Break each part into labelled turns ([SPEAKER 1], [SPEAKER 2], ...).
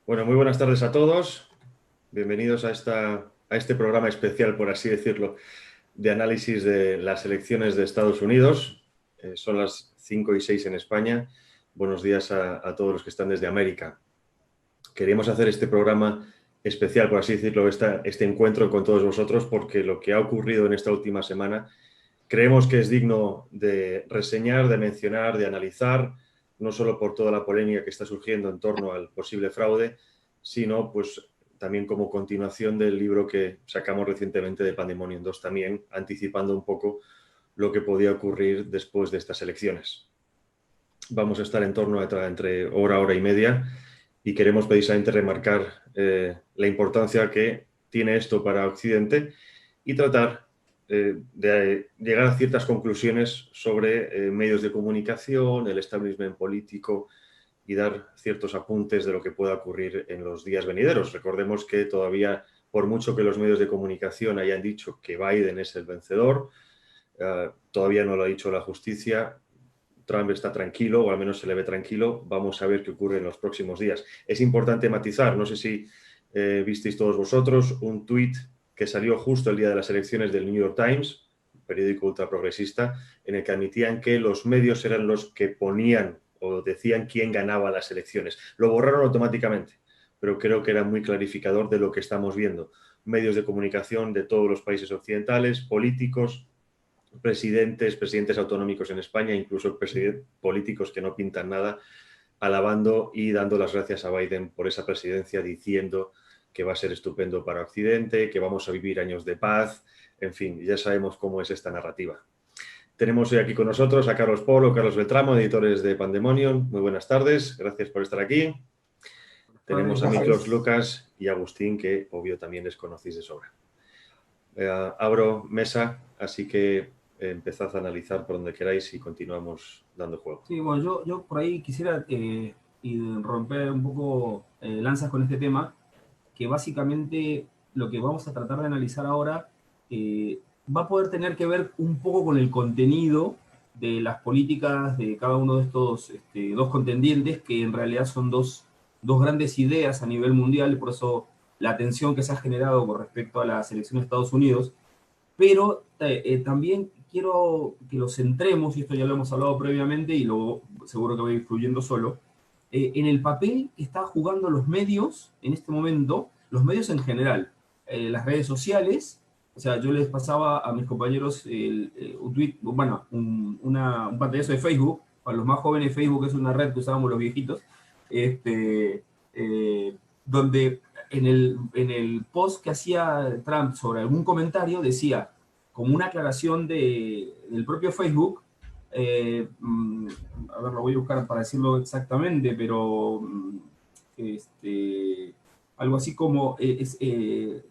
[SPEAKER 1] Bueno, muy buenas tardes a todos. Bienvenidos a este programa especial, por así decirlo, de análisis de las elecciones de Estados Unidos. Son las 5:06 en España. Buenos días a todos los que están desde América. Queríamos hacer este programa especial, por así decirlo, este encuentro con todos vosotros, porque lo que ha ocurrido en esta última semana creemos que es digno de reseñar, de mencionar, de analizar, no solo por toda la polémica que está surgiendo en torno al posible fraude, sino pues también como continuación del libro que sacamos recientemente de Pandemonium 2, también anticipando un poco lo que podía ocurrir después de estas elecciones. Vamos a estar en torno a entre hora y media y queremos precisamente remarcar la importancia que tiene esto para Occidente y tratar de llegar a ciertas conclusiones sobre medios de comunicación, el establishment político y dar ciertos apuntes de lo que pueda ocurrir en los días venideros. Recordemos que todavía, por mucho que los medios de comunicación hayan dicho que Biden es el vencedor, todavía no lo ha dicho la justicia. Trump está tranquilo, o al menos se le ve tranquilo. Vamos a ver qué ocurre en los próximos días. Es importante matizar, no sé si visteis todos vosotros, un tuit que salió justo el día de las elecciones del New York Times, un periódico ultraprogresista, en el que admitían que los medios eran los que ponían o decían quién ganaba las elecciones. Lo borraron automáticamente, pero creo que era muy clarificador de lo que estamos viendo. Medios de comunicación de todos los países occidentales, políticos, presidentes autonómicos en España, incluso políticos que no pintan nada, alabando y dando las gracias a Biden por esa presidencia, diciendo que va a ser estupendo para Occidente, que vamos a vivir años de paz. En fin, ya sabemos cómo es esta narrativa. Tenemos hoy aquí con nosotros a Carlos Polo, Carlos Beltramo, editores de Pandemonium. Muy buenas tardes, gracias por estar aquí. Tenemos a Miklos Lucas y Agustín, que obvio también les conocéis de sobra. Abro mesa, así que empezad a analizar por donde queráis y continuamos dando juego.
[SPEAKER 2] Sí, bueno, yo por ahí quisiera y romper un poco lanzas con este tema, que básicamente lo que vamos a tratar de analizar ahora va a poder tener que ver un poco con el contenido de las políticas de cada uno de estos dos contendientes, que en realidad son dos grandes ideas a nivel mundial, y por eso la atención que se ha generado con respecto a las elecciones de Estados Unidos. Pero también quiero que lo centremos, y esto ya lo hemos hablado previamente y luego seguro que voy a ir fluyendo solo, en el papel que están jugando los medios en este momento, los medios en general, las redes sociales. O sea, yo les pasaba a mis compañeros un tweet, bueno, un pantallazo de Facebook. Para los más jóvenes, Facebook es una red que usábamos los viejitos, donde en el post que hacía Trump sobre algún comentario decía, como una aclaración del propio Facebook, a ver, lo voy a buscar para decirlo exactamente, pero algo así como,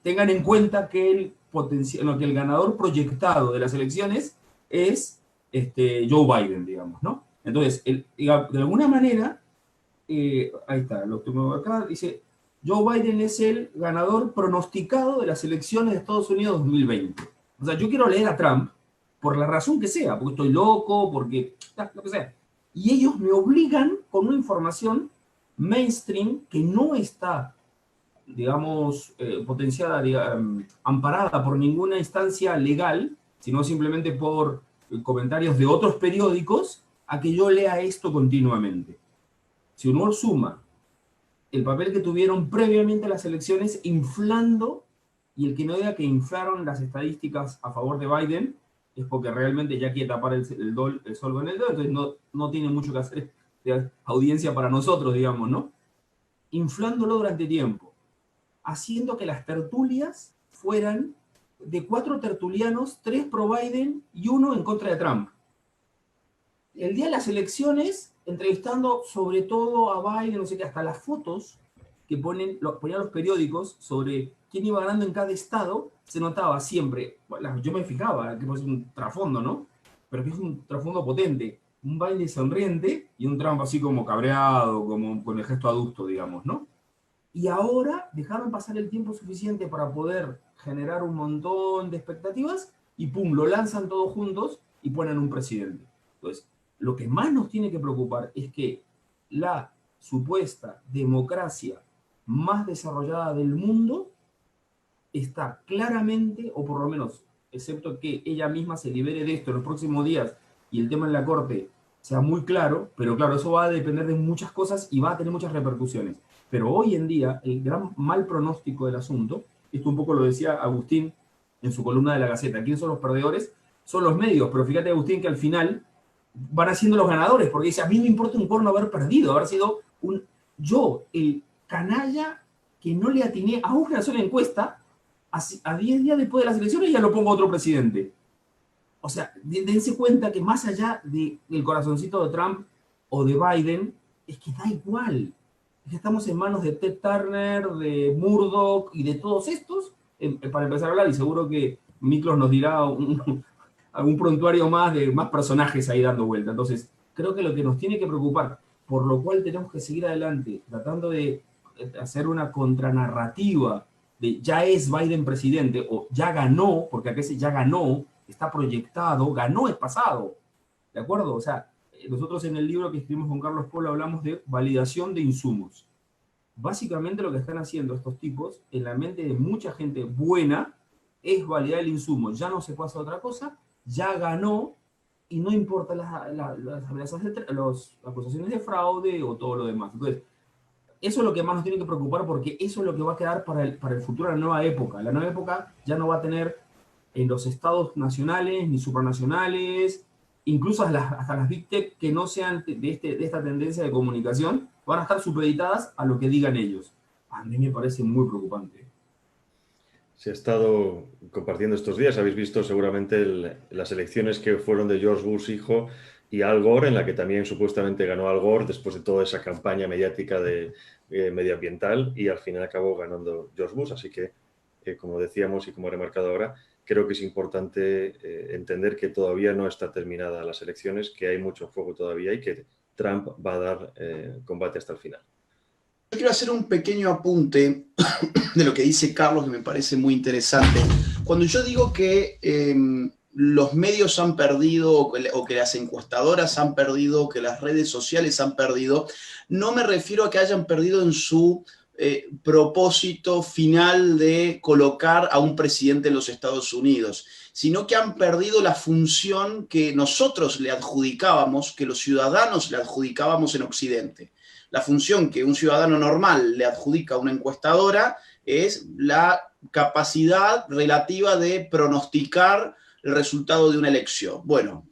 [SPEAKER 2] tengan en cuenta que que el ganador proyectado de las elecciones es Joe Biden, digamos, ¿no? Entonces, de alguna manera, ahí está, lo tengo acá, dice, Joe Biden es el ganador pronosticado de las elecciones de Estados Unidos 2020. O sea, yo quiero leer a Trump por la razón que sea, porque estoy loco, porque lo que sea. Y ellos me obligan con una información mainstream que no está, digamos, potenciada, digamos, amparada por ninguna instancia legal, sino simplemente por comentarios de otros periódicos, a que yo lea esto continuamente. Si uno suma el papel que tuvieron previamente a las elecciones inflando, y el que no diga que inflaron las estadísticas a favor de Biden, es porque realmente ya quiere tapar el sol con el dedo, entonces no tiene mucho que hacer de audiencia para nosotros, digamos, ¿no? Inflándolo durante tiempo, haciendo que las tertulias fueran de 4 tertulianos, 3 pro Biden y 1 en contra de Trump. El día de las elecciones, entrevistando sobre todo a Biden, no sé qué, hasta las fotos que ponían los periódicos sobre quién iba ganando en cada estado, se notaba siempre, bueno, yo me fijaba, que es un trasfondo, ¿no? Pero que es un trasfondo potente, un Biden sonriente y un Trump así como cabreado, como con el gesto adusto, digamos, ¿no? Y ahora dejaron pasar el tiempo suficiente para poder generar un montón de expectativas y pum, lo lanzan todos juntos y ponen un presidente. Entonces, lo que más nos tiene que preocupar es que la supuesta democracia más desarrollada del mundo está claramente, o por lo menos, excepto que ella misma se libere de esto en los próximos días y el tema en la corte sea muy claro, pero claro, eso va a depender de muchas cosas y va a tener muchas repercusiones. Pero hoy en día, el gran mal pronóstico del asunto, esto un poco lo decía Agustín en su columna de la Gaceta, ¿quiénes son los perdedores? Son los medios, pero fíjate, Agustín, que al final van haciendo los ganadores, porque dice, a mí me importa un porno haber perdido, haber sido yo, el canalla que no le atiné a una sola encuesta, a 10 días después de las elecciones ya lo pongo otro presidente. O sea, dense cuenta que más allá del corazoncito de Trump o de Biden, es que da igual. Es que estamos en manos de Ted Turner, de Murdoch y de todos estos, para empezar a hablar, y seguro que Miklos nos dirá algún prontuario más de más personajes ahí dando vuelta. Entonces, creo que lo que nos tiene que preocupar, por lo cual tenemos que seguir adelante, tratando de hacer una contranarrativa de ya es Biden presidente o ya ganó, porque acá ya ganó, está proyectado, ganó el pasado, ¿de acuerdo? O sea, nosotros en el libro que escribimos con Carlos Polo hablamos de validación de insumos. Básicamente lo que están haciendo estos tipos en la mente de mucha gente buena es validar el insumo, ya no se pasa a otra cosa, ya ganó y no importa las acusaciones de fraude o todo lo demás. Entonces, eso es lo que más nos tiene que preocupar porque eso es lo que va a quedar para el futuro, la nueva época. La nueva época ya no va a tener en los estados nacionales ni supranacionales, incluso hasta las Big Tech que no sean de esta tendencia de comunicación, van a estar supeditadas a lo que digan ellos. A mí me parece muy preocupante.
[SPEAKER 1] Se ha estado compartiendo estos días, habéis visto seguramente las elecciones que fueron de George Bush hijo y Al Gore, en la que también supuestamente ganó Al Gore después de toda esa campaña mediática medioambiental y al final acabó ganando George Bush. Así que, como decíamos y como he remarcado ahora, creo que es importante entender que todavía no está terminada las elecciones, que hay mucho fuego todavía y que Trump va a dar combate hasta el final.
[SPEAKER 3] Yo quiero hacer un pequeño apunte de lo que dice Carlos, que me parece muy interesante. Cuando yo digo que los medios han perdido, o que las encuestadoras han perdido, o que las redes sociales han perdido, no me refiero a que hayan perdido en su propósito final de colocar a un presidente en los Estados Unidos, sino que han perdido la función que nosotros le adjudicábamos, que los ciudadanos le adjudicábamos en Occidente. La función que un ciudadano normal le adjudica a una encuestadora es la capacidad relativa de pronosticar el resultado de una elección. Bueno,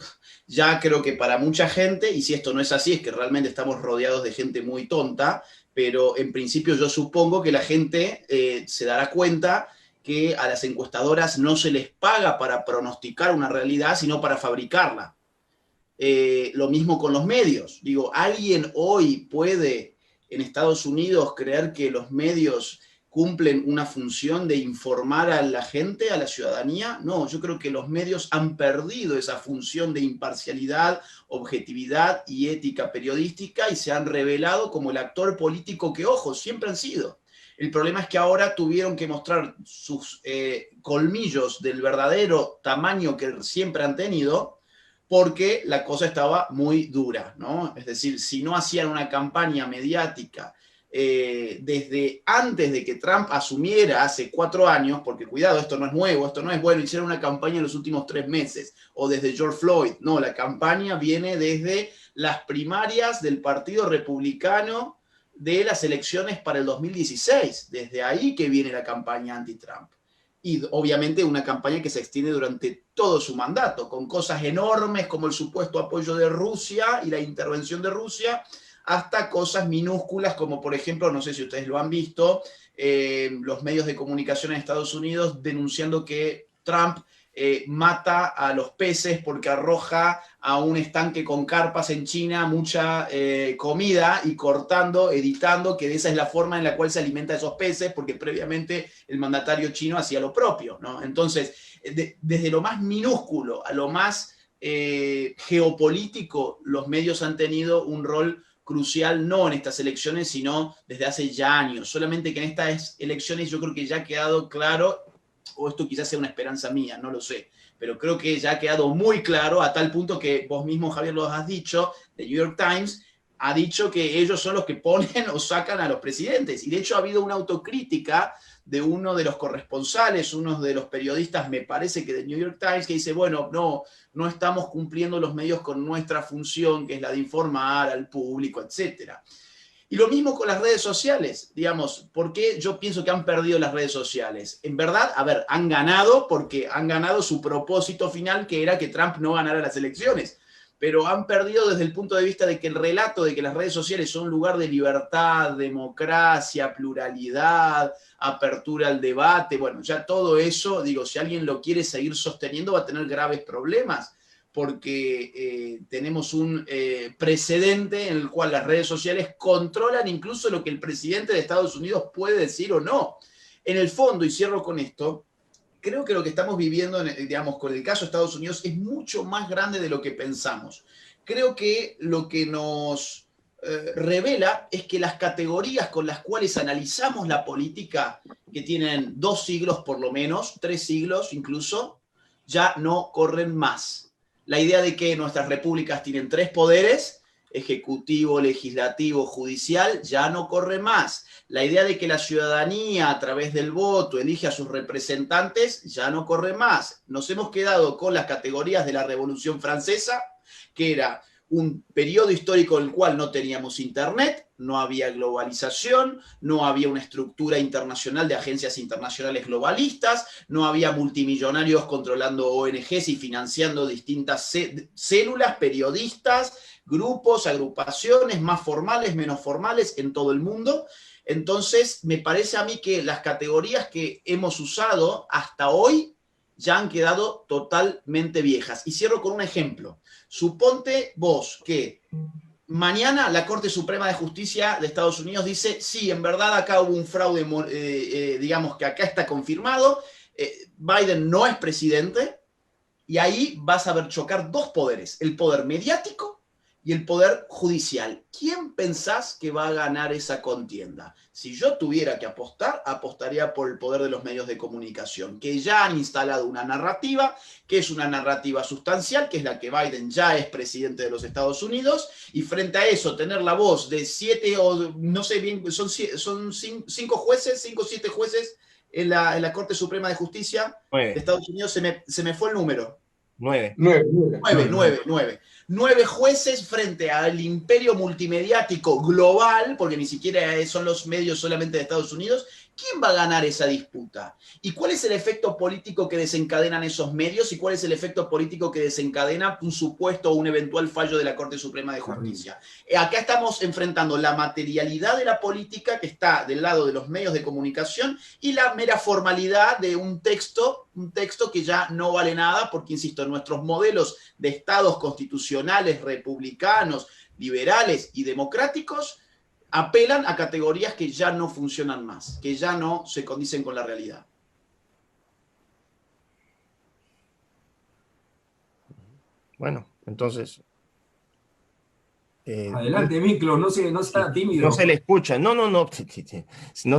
[SPEAKER 3] ya creo que para mucha gente, y si esto no es así, es que realmente estamos rodeados de gente muy tonta, pero en principio yo supongo que la gente se dará cuenta que a las encuestadoras no se les paga para pronosticar una realidad, sino para fabricarla. Lo mismo con los medios. Digo, ¿alguien hoy puede en Estados Unidos creer que los medios cumplen una función de informar a la gente, a la ciudadanía? No, yo creo que los medios han perdido esa función de imparcialidad, objetividad y ética periodística y se han revelado como el actor político que, ojo, siempre han sido. El problema es que ahora tuvieron que mostrar sus colmillos del verdadero tamaño que siempre han tenido, porque la cosa estaba muy dura, ¿no? Es decir, si no hacían una campaña mediática desde antes de que Trump asumiera hace 4 años, porque cuidado, esto no es nuevo, esto no es bueno, hicieron una campaña en los últimos 3 meses, o desde George Floyd, no, la campaña viene desde las primarias del Partido Republicano de las elecciones para el 2016, desde ahí que viene la campaña anti-Trump. Y obviamente una campaña que se extiende durante todo su mandato, con cosas enormes como el supuesto apoyo de Rusia y la intervención de Rusia, hasta cosas minúsculas como, por ejemplo, no sé si ustedes lo han visto, los medios de comunicación en Estados Unidos denunciando que Trump mata a los peces porque arroja a un estanque con carpas en China mucha comida y cortando, editando, que esa es la forma en la cual se alimenta a esos peces, porque previamente el mandatario chino hacía lo propio, ¿no? Entonces, desde lo más minúsculo a lo más geopolítico, los medios han tenido un rol crucial, no en estas elecciones, sino desde hace ya años. Solamente que en estas elecciones yo creo que ya ha quedado claro, o esto quizás sea una esperanza mía, no lo sé, pero creo que ya ha quedado muy claro a tal punto que vos mismo, Javier, lo has dicho, The New York Times ha dicho que ellos son los que ponen o sacan a los presidentes. Y de hecho ha habido una autocrítica de uno de los corresponsales, uno de los periodistas, me parece que del New York Times, que dice, bueno, no estamos cumpliendo los medios con nuestra función, que es la de informar al público, etc. Y lo mismo con las redes sociales, digamos, ¿por qué yo pienso que han perdido las redes sociales? En verdad, a ver, han ganado porque han ganado su propósito final, que era que Trump no ganara las elecciones, pero han perdido desde el punto de vista de que el relato de que las redes sociales son un lugar de libertad, democracia, pluralidad, apertura al debate, bueno, ya todo eso, digo, si alguien lo quiere seguir sosteniendo va a tener graves problemas, porque tenemos un precedente en el cual las redes sociales controlan incluso lo que el presidente de Estados Unidos puede decir o no. En el fondo, y cierro con esto, creo que lo que estamos viviendo, digamos, con el caso de Estados Unidos es mucho más grande de lo que pensamos. Creo que lo que nos revela es que las categorías con las cuales analizamos la política, que tienen 2 siglos por lo menos, 3 siglos incluso, ya no corren más. La idea de que nuestras repúblicas tienen 3 poderes, ejecutivo, legislativo, judicial, ya no corre más. La idea de que la ciudadanía a través del voto elige a sus representantes ya no corre más. Nos hemos quedado con las categorías de la Revolución Francesa, que era un periodo histórico en el cual no teníamos internet, no había globalización, no había una estructura internacional de agencias internacionales globalistas, no había multimillonarios controlando ONGs y financiando distintas células, periodistas, grupos, agrupaciones, más formales, menos formales en todo el mundo. Entonces, me parece a mí que las categorías que hemos usado hasta hoy ya han quedado totalmente viejas. Y cierro con un ejemplo. Suponte vos que mañana la Corte Suprema de Justicia de Estados Unidos dice, sí, en verdad acá hubo un fraude, digamos que acá está confirmado, Biden no es presidente, y ahí vas a ver chocar 2 poderes, el poder mediático y el poder judicial. ¿Quién pensás que va a ganar esa contienda? Si yo tuviera que apostar, apostaría por el poder de los medios de comunicación, que ya han instalado una narrativa, que es una narrativa sustancial, que es la que Biden ya es presidente de los Estados Unidos, y frente a eso, tener la voz de 7 o no sé bien, son 5 jueces, 5 o 7 jueces en la Corte Suprema de Justicia de Estados Unidos, se me fue el número.
[SPEAKER 4] 9.
[SPEAKER 3] 9 jueces frente al imperio multimediático global, porque ni siquiera son los medios solamente de Estados Unidos. ¿Quién va a ganar esa disputa? ¿Y cuál es el efecto político que desencadenan esos medios? ¿Y cuál es el efecto político que desencadena un supuesto o un eventual fallo de la Corte Suprema de Justicia? Acá estamos enfrentando la materialidad de la política, que está del lado de los medios de comunicación, y la mera formalidad de un texto que ya no vale nada, porque, insisto, nuestros modelos de estados constitucionales, republicanos, liberales y democráticos apelan a categorías que ya no funcionan más, que ya no se condicen con la realidad.
[SPEAKER 4] Bueno, entonces...
[SPEAKER 2] Adelante, Miklo, no sea tímido.
[SPEAKER 4] No se le escucha. No. No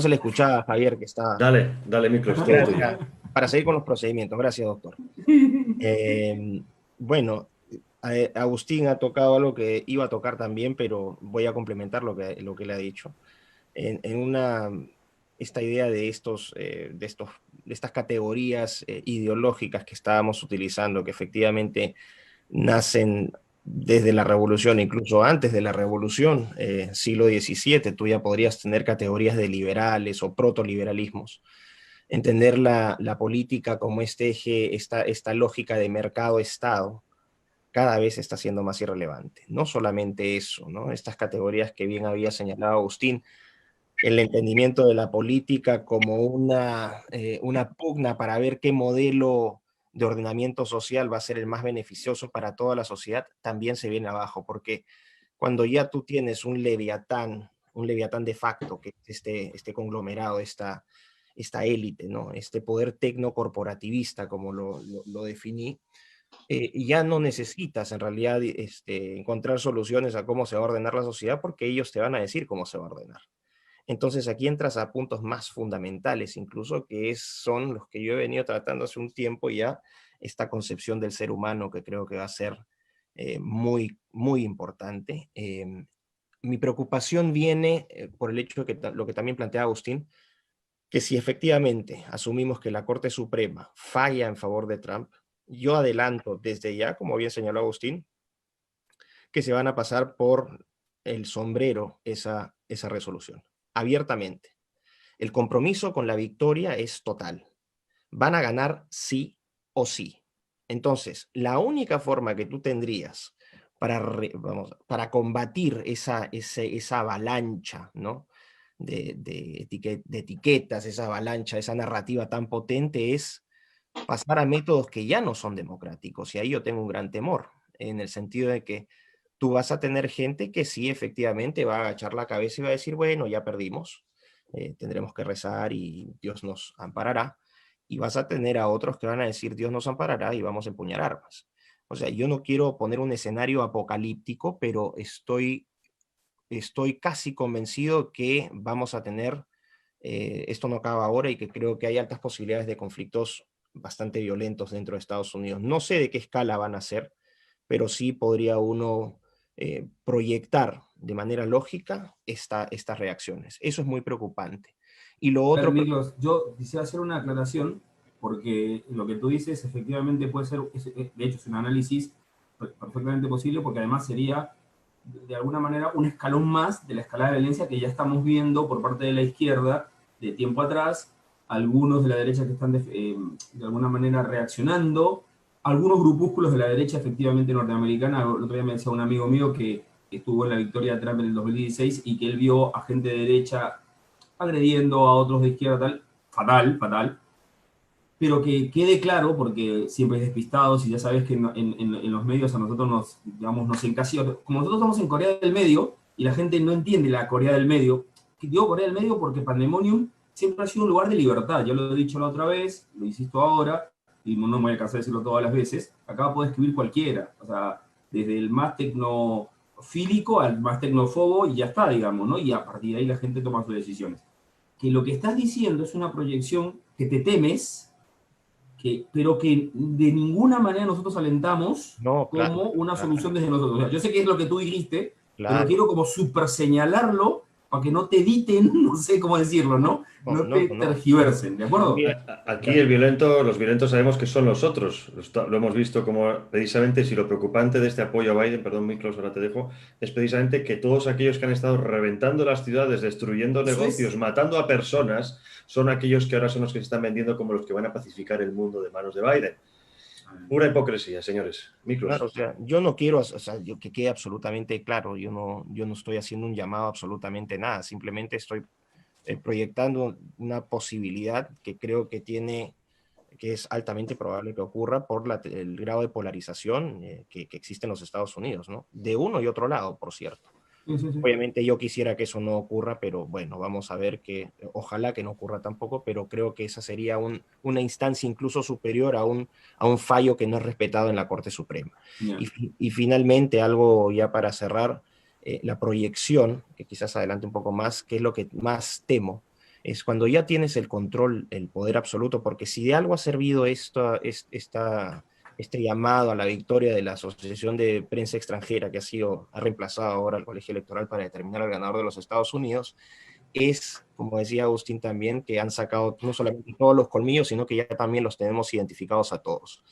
[SPEAKER 4] se le escucha a Javier, que está...
[SPEAKER 1] Dale, Miklo, es todo tuyo.
[SPEAKER 4] Para seguir con los procedimientos. Gracias, doctor. Bueno, Agustín ha tocado algo que iba a tocar también, pero voy a complementar lo que le ha dicho. Esta idea de estas categorías ideológicas que estábamos utilizando, que efectivamente nacen desde la revolución, incluso antes de la revolución, siglo XVII, tú ya podrías tener categorías de liberales o protoliberalismos. Entender la política como este eje, esta lógica de mercado-estado, cada vez está siendo más irrelevante. No solamente eso, ¿no? Estas categorías que bien había señalado Agustín, el entendimiento de la política como una pugna para ver qué modelo de ordenamiento social va a ser el más beneficioso para toda la sociedad, también se viene abajo, porque cuando ya tú tienes un leviatán de facto, que es este conglomerado, esta élite, ¿no? Este poder tecnocorporativista, como lo definí, ya no necesitas en realidad encontrar soluciones a cómo se va a ordenar la sociedad, porque ellos te van a decir cómo se va a ordenar. Entonces aquí entras a puntos más fundamentales, incluso que son los que yo he venido tratando hace un tiempo ya, esta concepción del ser humano, que creo que va a ser muy, muy importante. mi preocupación viene por el hecho de que lo que también plantea Agustín, que si efectivamente asumimos que la Corte Suprema falla en favor de Trump, yo adelanto desde ya, como bien señaló Agustín, que se van a pasar por el sombrero esa resolución, abiertamente. El compromiso con la victoria es total. Van a ganar sí o sí. Entonces, la única forma que tú tendrías para combatir esa avalancha, ¿no? de etiquetas, esa avalancha, esa narrativa tan potente es pasar a métodos que ya no son democráticos. Y ahí yo tengo un gran temor, en el sentido de que tú vas a tener gente que sí efectivamente va a agachar la cabeza y va a decir, bueno, ya perdimos, tendremos que rezar y Dios nos amparará. Y vas a tener a otros que van a decir, Dios nos amparará y vamos a empuñar armas. O sea, yo no quiero poner un escenario apocalíptico, pero estoy casi convencido que vamos a tener, esto no acaba ahora y que creo que hay altas posibilidades de conflictos bastante violentos dentro de Estados Unidos. No sé de qué escala van a ser, pero sí podría uno proyectar de manera lógica estas reacciones. Eso es muy preocupante. Y lo
[SPEAKER 2] A ver,
[SPEAKER 4] otro...
[SPEAKER 2] Miklos, yo quisiera hacer una aclaración, porque lo que tú dices efectivamente puede ser, de hecho es un análisis perfectamente posible, porque además sería de alguna manera un escalón más de la escalada de violencia que ya estamos viendo por parte de la izquierda de tiempo atrás, algunos de la derecha que están de alguna manera reaccionando, algunos grupúsculos de la derecha efectivamente norteamericana. El otro día me decía un amigo mío que estuvo en la victoria de Trump en el 2016 y que él vio a gente de derecha agrediendo a otros de izquierda, tal, fatal, fatal, pero que quede claro, porque siempre es despistados y ya sabes que en los medios a nosotros nos, digamos, nos encasilla, como nosotros estamos en Corea del Medio y la gente no entiende la Corea del Medio, que digo Corea del Medio porque Pandemonium siempre ha sido un lugar de libertad, ya lo he dicho la otra vez, lo insisto ahora, y no me voy a cansar de decirlo todas las veces, acá puede escribir cualquiera, o sea, desde el más tecnofílico al más tecnofobo y ya está, digamos, ¿no? Y a partir de ahí la gente toma sus decisiones. Que lo que estás diciendo es una proyección que te temes, pero que de ninguna manera nosotros alentamos
[SPEAKER 4] No, claro,
[SPEAKER 2] como una solución
[SPEAKER 4] claro,
[SPEAKER 2] desde nosotros. O sea, yo sé que es lo que tú dijiste, pero
[SPEAKER 4] claro.
[SPEAKER 2] quiero como super señalarlo para que no te editen, no sé cómo decirlo, ¿no?
[SPEAKER 4] No,
[SPEAKER 2] No
[SPEAKER 4] no,
[SPEAKER 2] te
[SPEAKER 4] no.
[SPEAKER 2] tergiversen, ¿de acuerdo?
[SPEAKER 4] Mira,
[SPEAKER 1] Aquí el violento, los violentos sabemos que son los otros. Lo hemos visto como precisamente si lo preocupante de este apoyo a Biden, perdón, Miklos, ahora te dejo, es precisamente que todos aquellos que han estado reventando las ciudades, destruyendo
[SPEAKER 2] Eso
[SPEAKER 1] negocios,
[SPEAKER 2] es.
[SPEAKER 1] matando a personas, son aquellos que ahora son los que se están vendiendo como los que van a pacificar el mundo de manos de Biden. Pura hipocresía, señores.
[SPEAKER 4] claro, o
[SPEAKER 1] Miklos.
[SPEAKER 4] sea, yo no quiero, o sea, que quede absolutamente claro, yo no estoy haciendo un llamado a absolutamente nada, simplemente estoy proyectando una posibilidad que creo que que es altamente probable que ocurra por el grado de polarización que existe en los Estados Unidos, ¿no? De uno y otro lado, por cierto.
[SPEAKER 2] Sí, sí, sí.
[SPEAKER 4] Obviamente yo quisiera que eso no ocurra, pero bueno, vamos a ver que ojalá que no ocurra tampoco, pero creo que esa sería una instancia incluso superior a un fallo que no es respetado en la Corte Suprema.
[SPEAKER 2] Yeah.
[SPEAKER 4] Y finalmente, algo ya para cerrar, la proyección, que quizás adelante un poco más, que es lo que más temo, es cuando ya tienes el control, el poder absoluto, porque si de algo ha servido este llamado a la victoria de la Asociación de Prensa Extranjera, que ha reemplazado ahora al Colegio Electoral para determinar al ganador de los Estados Unidos, es, como decía Agustín también, que han sacado no solamente todos los colmillos, sino que ya también los tenemos identificados a todos.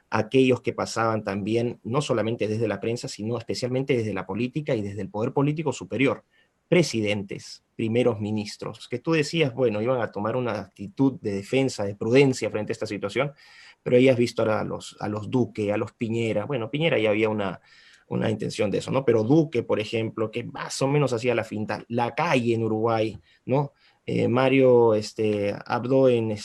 [SPEAKER 4] Aquellos que pasaban también, no solamente desde la prensa, sino especialmente desde la política y desde el poder político superior. Presidentes, primeros ministros, que tú decías, bueno, iban a tomar una actitud de defensa, de prudencia frente a esta situación, pero ahí has visto a los Duque, a los Piñera. Bueno, Piñera ya había una intención de eso, ¿no? Pero Duque, por ejemplo, que más o menos hacía la finta, la calle en Uruguay, ¿no? Mario Abdo en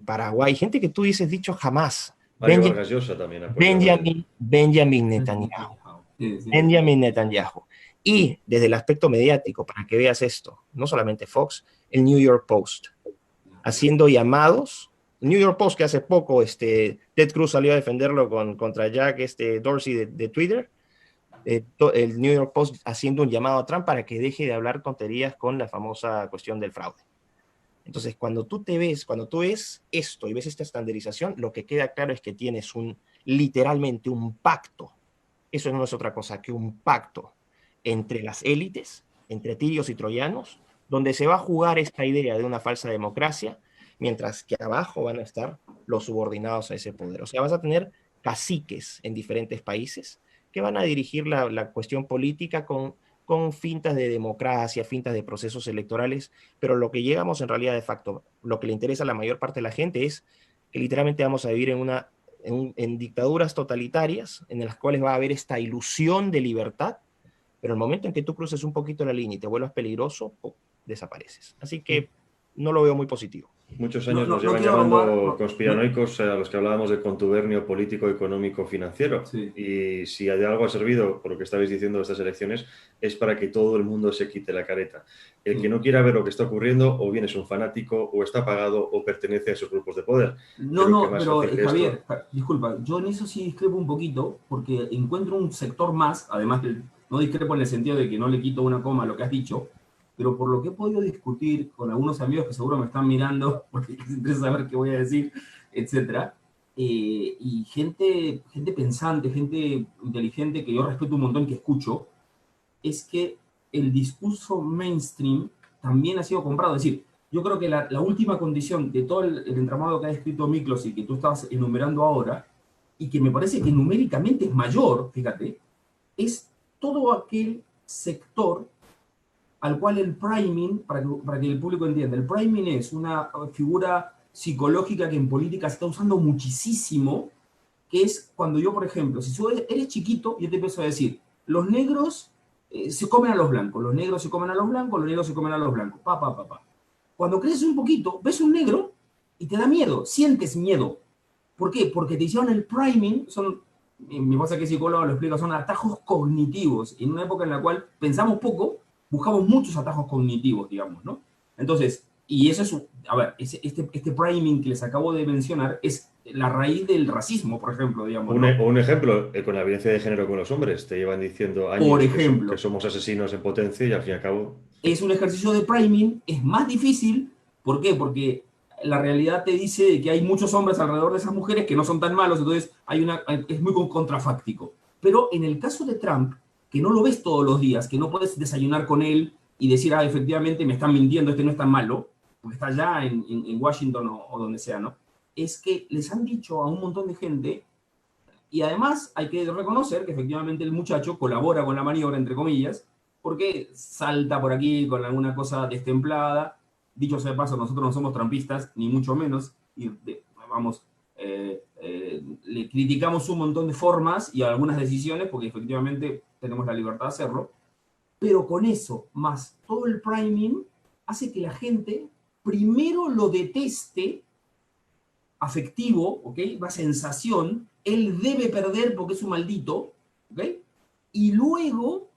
[SPEAKER 4] Paraguay, gente que tú dices dicho jamás.
[SPEAKER 1] Mario Vargas Llosa también apoyó a Biden.
[SPEAKER 4] Benjamin Netanyahu.
[SPEAKER 2] Sí, sí.
[SPEAKER 4] Benjamin Netanyahu. Y desde el aspecto mediático, para que veas esto, no solamente Fox, el New York Post, haciendo llamados. New York Post, que hace poco Ted Cruz salió a defenderlo contra Jack Dorsey de Twitter, el New York Post haciendo un llamado a Trump para que deje de hablar tonterías con la famosa cuestión del fraude. Entonces, cuando tú ves esto y ves esta estandarización, lo que queda claro es que tienes literalmente un pacto. Eso no es otra cosa que un pacto entre las élites, entre tirios y troyanos, donde se va a jugar esta idea de una falsa democracia, mientras que abajo van a estar los subordinados a ese poder. O sea, vas a tener caciques en diferentes países que van a dirigir la cuestión política con fintas de democracia, fintas de procesos electorales, pero lo que llegamos en realidad de facto, lo que le interesa a la mayor parte de la gente es que literalmente vamos a vivir en dictaduras totalitarias en las cuales va a haber esta ilusión de libertad, pero el momento en que tú cruces un poquito la línea y te vuelvas peligroso, desapareces. Así que no lo veo muy positivo.
[SPEAKER 1] Muchos años nos llevan llamando conspiranoicos a los que hablábamos de contubernio político, económico, financiero.
[SPEAKER 2] Sí.
[SPEAKER 1] Y si de algo ha servido, por lo que estabais diciendo de estas elecciones, es para que todo el mundo se quite la careta. El que no quiera ver lo que está ocurriendo, o bien es un fanático, o está pagado, o pertenece a esos grupos de poder.
[SPEAKER 2] Pero Javier, disculpa, yo en eso sí discrepo un poquito, porque encuentro un sector más, además del, no discrepo en el sentido de que no le quito una coma a lo que has dicho, pero por lo que he podido discutir con algunos amigos que seguro me están mirando porque les interesa saber qué voy a decir, etc. Y gente pensante, gente inteligente que yo respeto un montón, que escucho, es que el discurso mainstream también ha sido comprado. Es decir, yo creo que la última condición de todo el entramado que ha escrito Miklos y que tú estabas enumerando ahora, y que me parece que numéricamente es mayor, fíjate, es todo aquel sector al cual el priming, para que el público entienda, el priming es una figura psicológica que en política se está usando muchísimo, que es cuando yo, por ejemplo, si eres chiquito, yo te empiezo a decir, los negros se comen a los blancos, los negros se comen a los blancos, los negros se comen a los blancos, pa. Cuando creces un poquito, ves un negro y te da miedo, sientes miedo. ¿Por qué? Porque te hicieron el priming, mi esposa que es psicóloga lo explica, son atajos cognitivos, en una época en la cual pensamos poco, buscamos muchos atajos cognitivos, digamos, ¿no? Entonces, y eso es, a ver, este priming que les acabo de mencionar es la raíz del racismo, por ejemplo, digamos.
[SPEAKER 1] Un ejemplo, con la violencia de género con los hombres, te llevan diciendo años
[SPEAKER 2] por ejemplo,
[SPEAKER 1] que somos asesinos en potencia y al fin y al cabo...
[SPEAKER 2] Es un ejercicio de priming, es más difícil, ¿por qué? Porque la realidad te dice que hay muchos hombres alrededor de esas mujeres que no son tan malos, entonces es muy contrafáctico. Pero en el caso de Trump, que no lo ves todos los días, que no puedes desayunar con él y decir, efectivamente me están mintiendo, este no es tan malo, porque está allá en Washington o donde sea, ¿no? Es que les han dicho a un montón de gente, y además hay que reconocer que efectivamente el muchacho colabora con la maniobra, entre comillas, porque salta por aquí con alguna cosa destemplada. Dicho sea de paso, nosotros no somos trampistas, ni mucho menos, y le criticamos un montón de formas y algunas decisiones, porque efectivamente tenemos la libertad de hacerlo, pero con eso, más todo el priming, hace que la gente primero lo deteste, afectivo, ¿ok? La sensación, él debe perder porque es un maldito, ¿ok? Y luego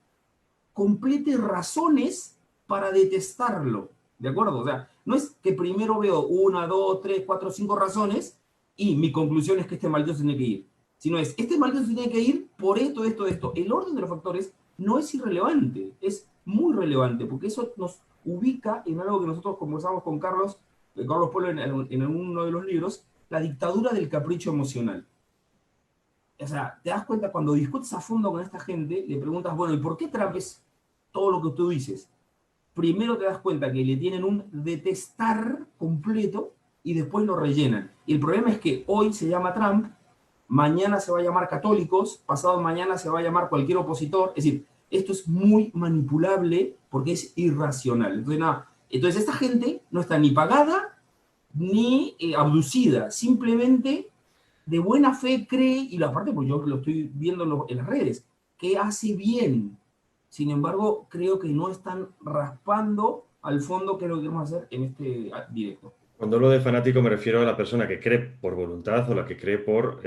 [SPEAKER 2] complete razones para detestarlo, ¿de acuerdo? O sea, no es que primero veo 1, 2, 3, 4, 5 razones y mi conclusión es que este maldito se tiene que ir, sino es, este maldito se tiene que ir por esto. El orden de los factores no es irrelevante, es muy relevante, porque eso nos ubica en algo que nosotros conversamos con Carlos Polo en uno de los libros, la dictadura del capricho emocional. O sea, te das cuenta, cuando discutes a fondo con esta gente, le preguntas, bueno, ¿y por qué Trump es todo lo que tú dices? Primero te das cuenta que le tienen un detestar completo y después lo rellenan. Y el problema es que hoy se llama Trump, mañana se va a llamar católicos, pasado mañana se va a llamar cualquier opositor. Es decir, esto es muy manipulable porque es irracional. Entonces esta gente no está ni pagada ni abducida, simplemente de buena fe cree, y aparte pues yo lo estoy viendo en las redes, que hace bien. Sin embargo, creo que no están raspando al fondo, que es lo que queremos hacer en este directo.
[SPEAKER 1] Cuando hablo de fanático me refiero a la persona que cree por voluntad o la que cree por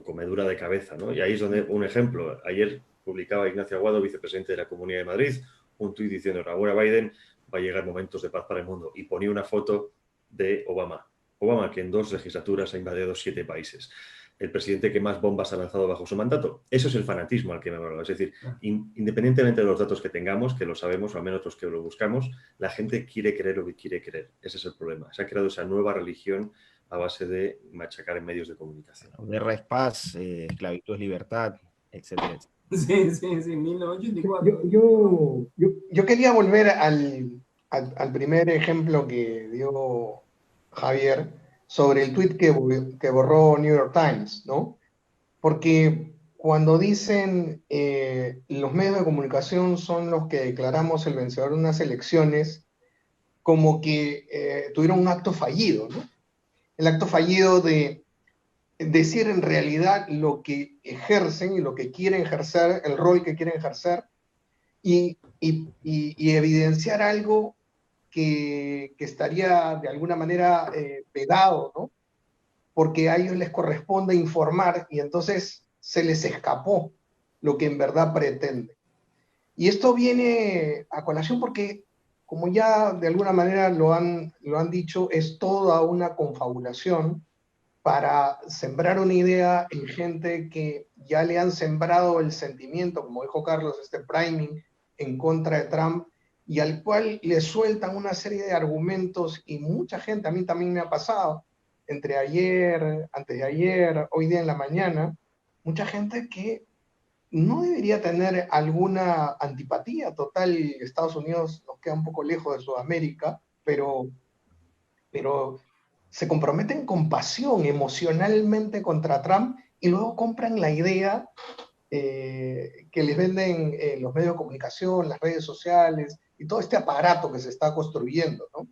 [SPEAKER 1] comedura de cabeza, ¿no? Y ahí es donde, un ejemplo, ayer publicaba Ignacio Aguado, vicepresidente de la Comunidad de Madrid, un tuit diciendo, ahora Biden va a llegar momentos de paz para el mundo, y ponía una foto de Obama, que en 2 legislaturas ha invadido 7 países. El presidente que más bombas ha lanzado bajo su mandato. Eso es el fanatismo al que me hablo. Es decir, independientemente de los datos que tengamos, que lo sabemos, o al menos los que lo buscamos, la gente quiere creer lo que quiere creer. Ese es el problema. Se ha creado esa nueva religión a base de machacar en medios de comunicación.
[SPEAKER 4] Guerra es paz, esclavitud es libertad, etcétera, etcétera.
[SPEAKER 2] Sí, sí, sí, 1984.
[SPEAKER 5] Yo quería volver al primer ejemplo que dio Javier sobre el tweet que borró New York Times, ¿no? Porque cuando dicen los medios de comunicación son los que declaramos el vencedor de unas elecciones, como que tuvieron un acto fallido, ¿no? El acto fallido de decir en realidad lo que ejercen y lo que quieren ejercer, el rol que quieren ejercer, y evidenciar algo que estaría de alguna manera vedado, ¿no? Porque a ellos les corresponde informar y entonces se les escapó lo que en verdad pretende. Y esto viene a colación porque, como ya de alguna manera lo han dicho, es toda una confabulación para sembrar una idea en gente que ya le han sembrado el sentimiento, como dijo Carlos, este priming en contra de Trump, y al cual le sueltan una serie de argumentos, y mucha gente, a mí también me ha pasado, entre ayer, antes de ayer, hoy día en la mañana, mucha gente que no debería tener alguna antipatía. Total, Estados Unidos nos queda un poco lejos de Sudamérica, pero se comprometen con pasión, emocionalmente contra Trump, y luego compran la idea que les venden los medios de comunicación, las redes sociales y todo este aparato que se está construyendo, ¿no?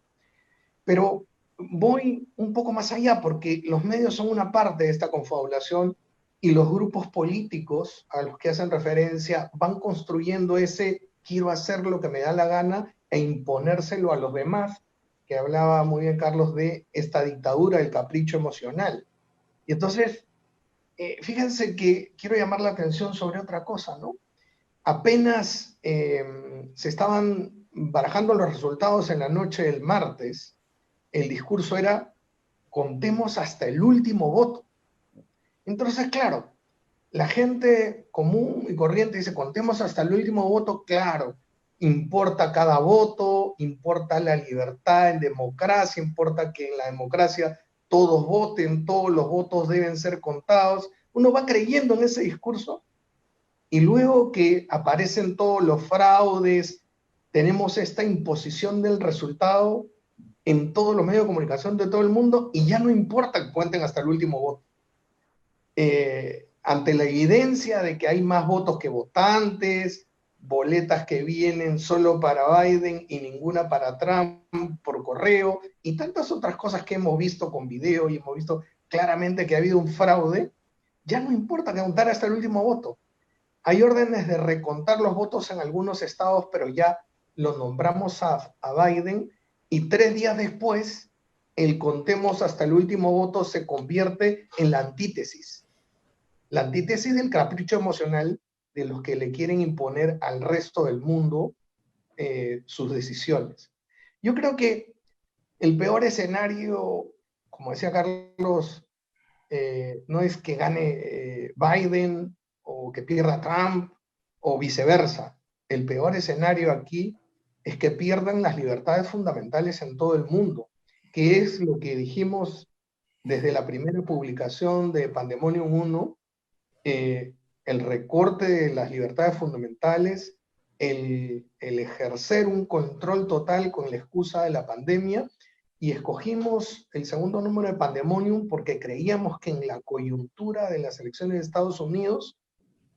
[SPEAKER 5] Pero voy un poco más allá porque los medios son una parte de esta confabulación y los grupos políticos a los que hacen referencia van construyendo ese quiero hacer lo que me da la gana e imponérselo a los demás, que hablaba muy bien Carlos de esta dictadura del capricho emocional. Y entonces, fíjense que quiero llamar la atención sobre otra cosa, ¿no? Apenas se estaban barajando los resultados en la noche del martes, el discurso era contemos hasta el último voto. Entonces, claro, la gente común y corriente dice contemos hasta el último voto, claro, importa cada voto, importa la libertad en democracia, importa que en la democracia todos voten, todos los votos deben ser contados. Uno va creyendo en ese discurso y luego que aparecen todos los fraudes, tenemos esta imposición del resultado en todos los medios de comunicación de todo el mundo y ya no importa que cuenten hasta el último voto. Ante la evidencia de que hay más votos que votantes, boletas que vienen solo para Biden y ninguna para Trump por correo, y tantas otras cosas que hemos visto con video y hemos visto claramente que ha habido un fraude, ya no importa que contar hasta el último voto. Hay órdenes de recontar los votos en algunos estados, pero ya lo nombramos a Biden, y 3 días después, el contemos hasta el último voto se convierte en la antítesis del capricho emocional de los que le quieren imponer al resto del mundo sus decisiones. Yo creo que el peor escenario, como decía Carlos, no es que gane Biden o que pierda Trump o viceversa. El peor escenario aquí es que pierdan las libertades fundamentales en todo el mundo, que es lo que dijimos desde la primera publicación de Pandemonium 1, el recorte de las libertades fundamentales, el ejercer un control total con la excusa de la pandemia, y escogimos el segundo número de Pandemonium porque creíamos que en la coyuntura de las elecciones de Estados Unidos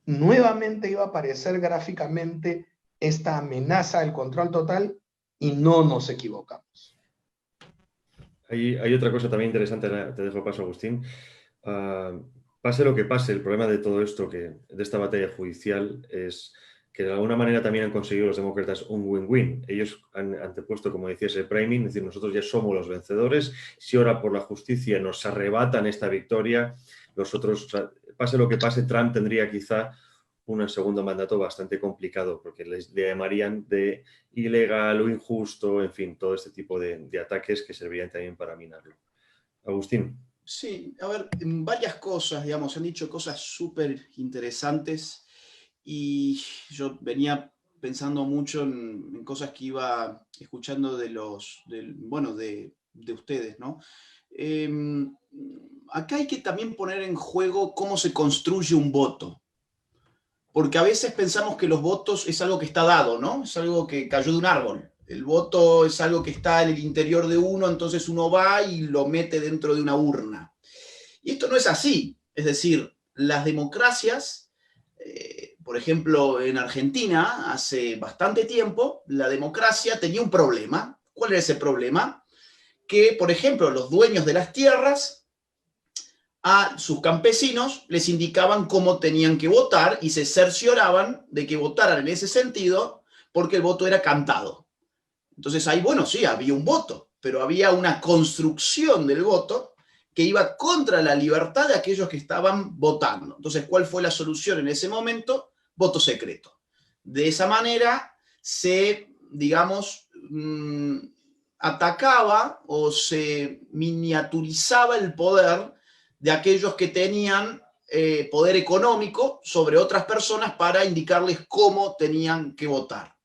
[SPEAKER 5] nuevamente iba a aparecer gráficamente esta amenaza del control total, y no nos equivocamos.
[SPEAKER 1] Hay otra cosa también interesante, te dejo paso, Agustín. Pase lo que pase, el problema de todo esto, de esta batalla judicial, es que de alguna manera también han conseguido los demócratas un win-win. Ellos han antepuesto, como decías, el priming, es decir, nosotros ya somos los vencedores. Si ahora por la justicia nos arrebatan esta victoria, los otros, o sea, pase lo que pase, Trump tendría quizá un segundo mandato bastante complicado, porque le llamarían de ilegal o injusto, en fin, todo este tipo de ataques que servirían también para minarlo. Agustín.
[SPEAKER 3] Sí, a ver, varias cosas, digamos, han dicho cosas súper interesantes y yo venía pensando mucho en cosas que iba escuchando de ustedes, ¿no? Acá hay que también poner en juego cómo se construye un voto. porque a veces pensamos que los votos es algo que está dado, ¿no? Es algo que cayó de un árbol. El voto es algo que está en el interior de uno, entonces uno va y lo mete dentro de una urna. Y esto no es así. Es decir, las democracias, por ejemplo, en Argentina, hace bastante tiempo, la democracia tenía un problema. ¿Cuál era ese problema? Que, por ejemplo, los dueños de las tierras a sus campesinos les indicaban cómo tenían que votar y se cercioraban de que votaran en ese sentido porque el voto era cantado. Entonces ahí, bueno, sí, había un voto, pero había una construcción del voto que iba contra la libertad de aquellos que estaban votando. Entonces, ¿cuál fue la solución en ese momento? Voto secreto. De esa manera se, digamos, atacaba o se miniaturizaba el poder de aquellos que tenían poder económico sobre otras personas para indicarles cómo tenían que votar.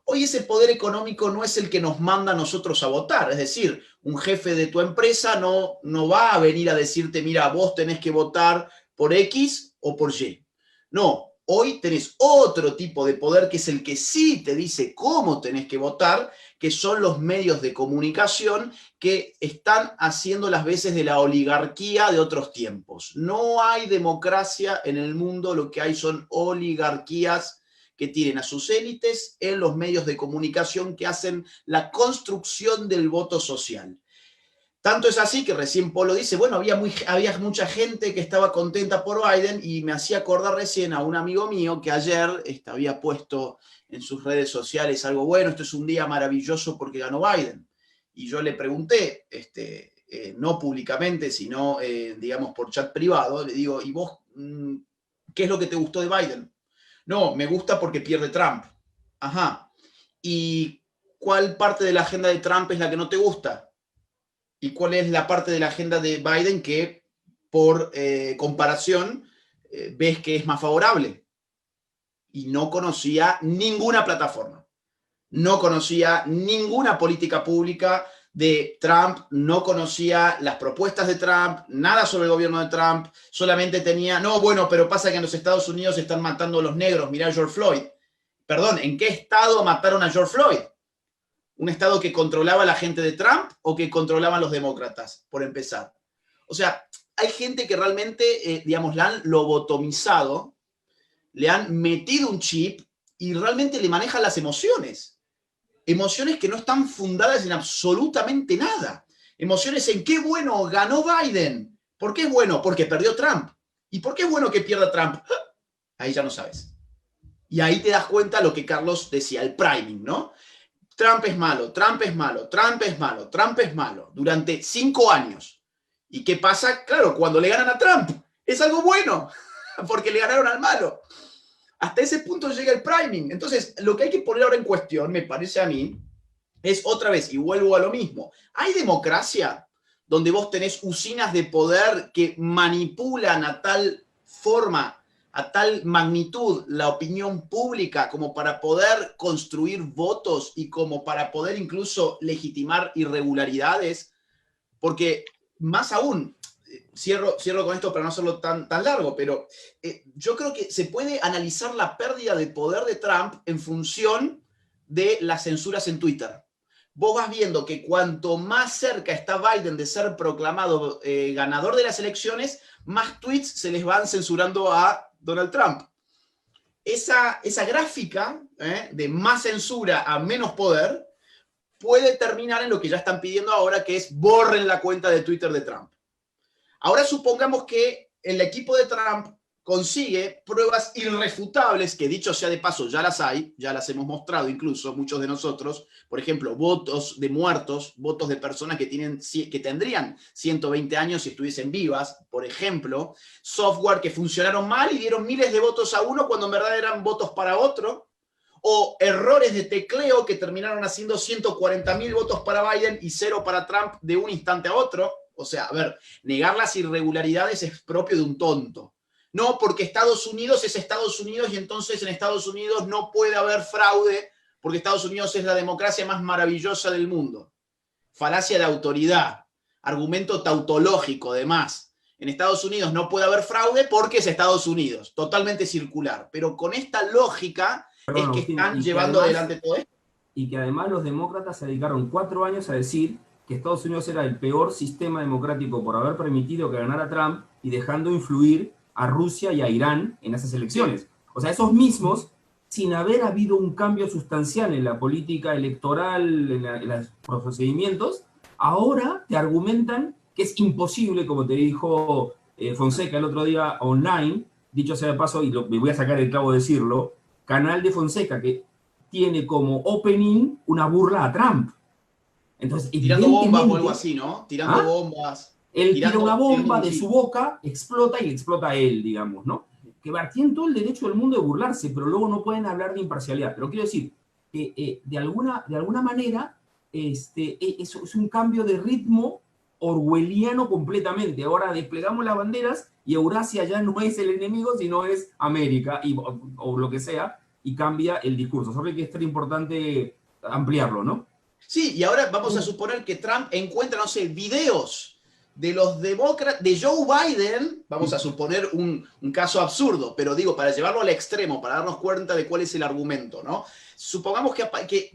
[SPEAKER 3] Hoy ese poder económico no es el que nos manda a nosotros a votar, es decir, un jefe de tu empresa no va a venir a decirte, mira, vos tenés que votar por X o por Y. No, hoy tenés otro tipo de poder que es el que sí te dice cómo tenés que votar, que son los medios de comunicación que están haciendo las veces de la oligarquía de otros tiempos. No hay democracia en el mundo, lo que hay son oligarquías que tienen a sus élites en los medios de comunicación que hacen la construcción del voto social. Tanto es así que recién Polo dice, bueno, había mucha gente que estaba contenta por Biden y me hacía acordar recién a un amigo mío que ayer había puesto en sus redes sociales algo bueno, esto es un día maravilloso porque ganó Biden. Y yo le pregunté, no públicamente, sino, digamos, por chat privado, le digo, ¿y vos qué es lo que te gustó de Biden? No, me gusta porque pierde Trump. Ajá. ¿Y cuál parte de la agenda de Trump es la que no te gusta? ¿Y cuál es la parte de la agenda de Biden que, por comparación, ves que es más favorable? Y no conocía ninguna plataforma. No conocía ninguna política pública de Trump, no conocía las propuestas de Trump, nada sobre el gobierno de Trump, solamente tenía, no, bueno, pero pasa que en los Estados Unidos están matando a los negros, mirá George Floyd. Perdón, ¿en qué estado mataron a George Floyd? ¿Un estado que controlaba la gente de Trump o que controlaban los demócratas, por empezar? O sea, hay gente que realmente, digamos, la han lobotomizado, le han metido un chip y realmente le manejan las emociones. Emociones que no están fundadas en absolutamente nada. Emociones en qué bueno ganó Biden. ¿Por qué es bueno? Porque perdió Trump. ¿Y por qué es bueno que pierda Trump? Ahí ya no sabes. Y ahí te das cuenta lo que Carlos decía, el priming, ¿no? Trump es malo, Trump es malo, Trump es malo, Trump es malo, durante 5 años. ¿Y qué pasa? Claro, cuando le ganan a Trump, es algo bueno, porque le ganaron al malo. Hasta ese punto llega el priming. Entonces, lo que hay que poner ahora en cuestión, me parece a mí, es otra vez, y vuelvo a lo mismo. ¿Hay democracia donde vos tenés usinas de poder que manipulan a tal forma, a tal magnitud la opinión pública como para poder construir votos y como para poder incluso legitimar irregularidades? Porque más aún, cierro con esto para no hacerlo tan largo, pero yo creo que se puede analizar la pérdida de poder de Trump en función de las censuras en Twitter. Vos vas viendo que cuanto más cerca está Biden de ser proclamado ganador de las elecciones, más tweets se les van censurando a Donald Trump. Esa gráfica de más censura a menos poder puede terminar en lo que ya están pidiendo ahora, que es borren la cuenta de Twitter de Trump. Ahora supongamos que el equipo de Trump consigue pruebas irrefutables, que dicho sea de paso ya las hay, ya las hemos mostrado incluso muchos de nosotros, por ejemplo, votos de muertos, votos de personas que tendrían 120 años si estuviesen vivas, por ejemplo, software que funcionaron mal y dieron miles de votos a uno cuando en verdad eran votos para otro, o errores de tecleo que terminaron haciendo 140.000 votos para Biden y 0 para Trump de un instante a otro. O sea, a ver, negar las irregularidades es propio de un tonto. No, porque Estados Unidos es Estados Unidos y entonces en Estados Unidos no puede haber fraude porque Estados Unidos es la democracia más maravillosa del mundo. Falacia de autoridad, argumento tautológico, además. en Estados Unidos no puede haber fraude porque es Estados Unidos, totalmente circular. Pero con esta lógica
[SPEAKER 2] Perdón,
[SPEAKER 3] es que
[SPEAKER 2] Agustín,
[SPEAKER 3] están
[SPEAKER 2] y que
[SPEAKER 3] llevando
[SPEAKER 2] además-
[SPEAKER 3] adelante todo esto.
[SPEAKER 2] Y que además los demócratas se dedicaron 4 años a decir que Estados Unidos era el peor sistema democrático por haber permitido que ganara Trump y dejando influir a Rusia y a Irán en esas elecciones. O sea, esos mismos, sin haber habido un cambio sustancial en la política electoral, en los procedimientos, ahora te argumentan que es imposible, como te dijo Fonseca el otro día online, dicho sea de paso, y me voy a sacar el clavo de decirlo, canal de Fonseca que tiene como opening una burla a Trump. Entonces,
[SPEAKER 3] Tirando bombas o algo
[SPEAKER 2] evidentemente,
[SPEAKER 3] así, ¿no? Tirando bombas.
[SPEAKER 2] él tira una bomba de
[SPEAKER 3] sí.
[SPEAKER 2] su boca, explota y le explota a él, digamos, ¿no? Que tienen todo el derecho del mundo de burlarse, pero luego no pueden hablar de imparcialidad. Pero quiero decir que de alguna manera es un cambio de ritmo orwelliano completamente. Ahora desplegamos las banderas y Eurasia ya no es el enemigo, sino es América o lo que sea, y cambia el discurso. Sobre que es importante ampliarlo, ¿no?
[SPEAKER 3] Sí, y ahora vamos a suponer que Trump encuentra, no sé, videos de los demócratas, de Joe Biden, vamos a suponer un caso absurdo, pero digo, para llevarlo al extremo, para darnos cuenta de cuál es el argumento, ¿no? Supongamos que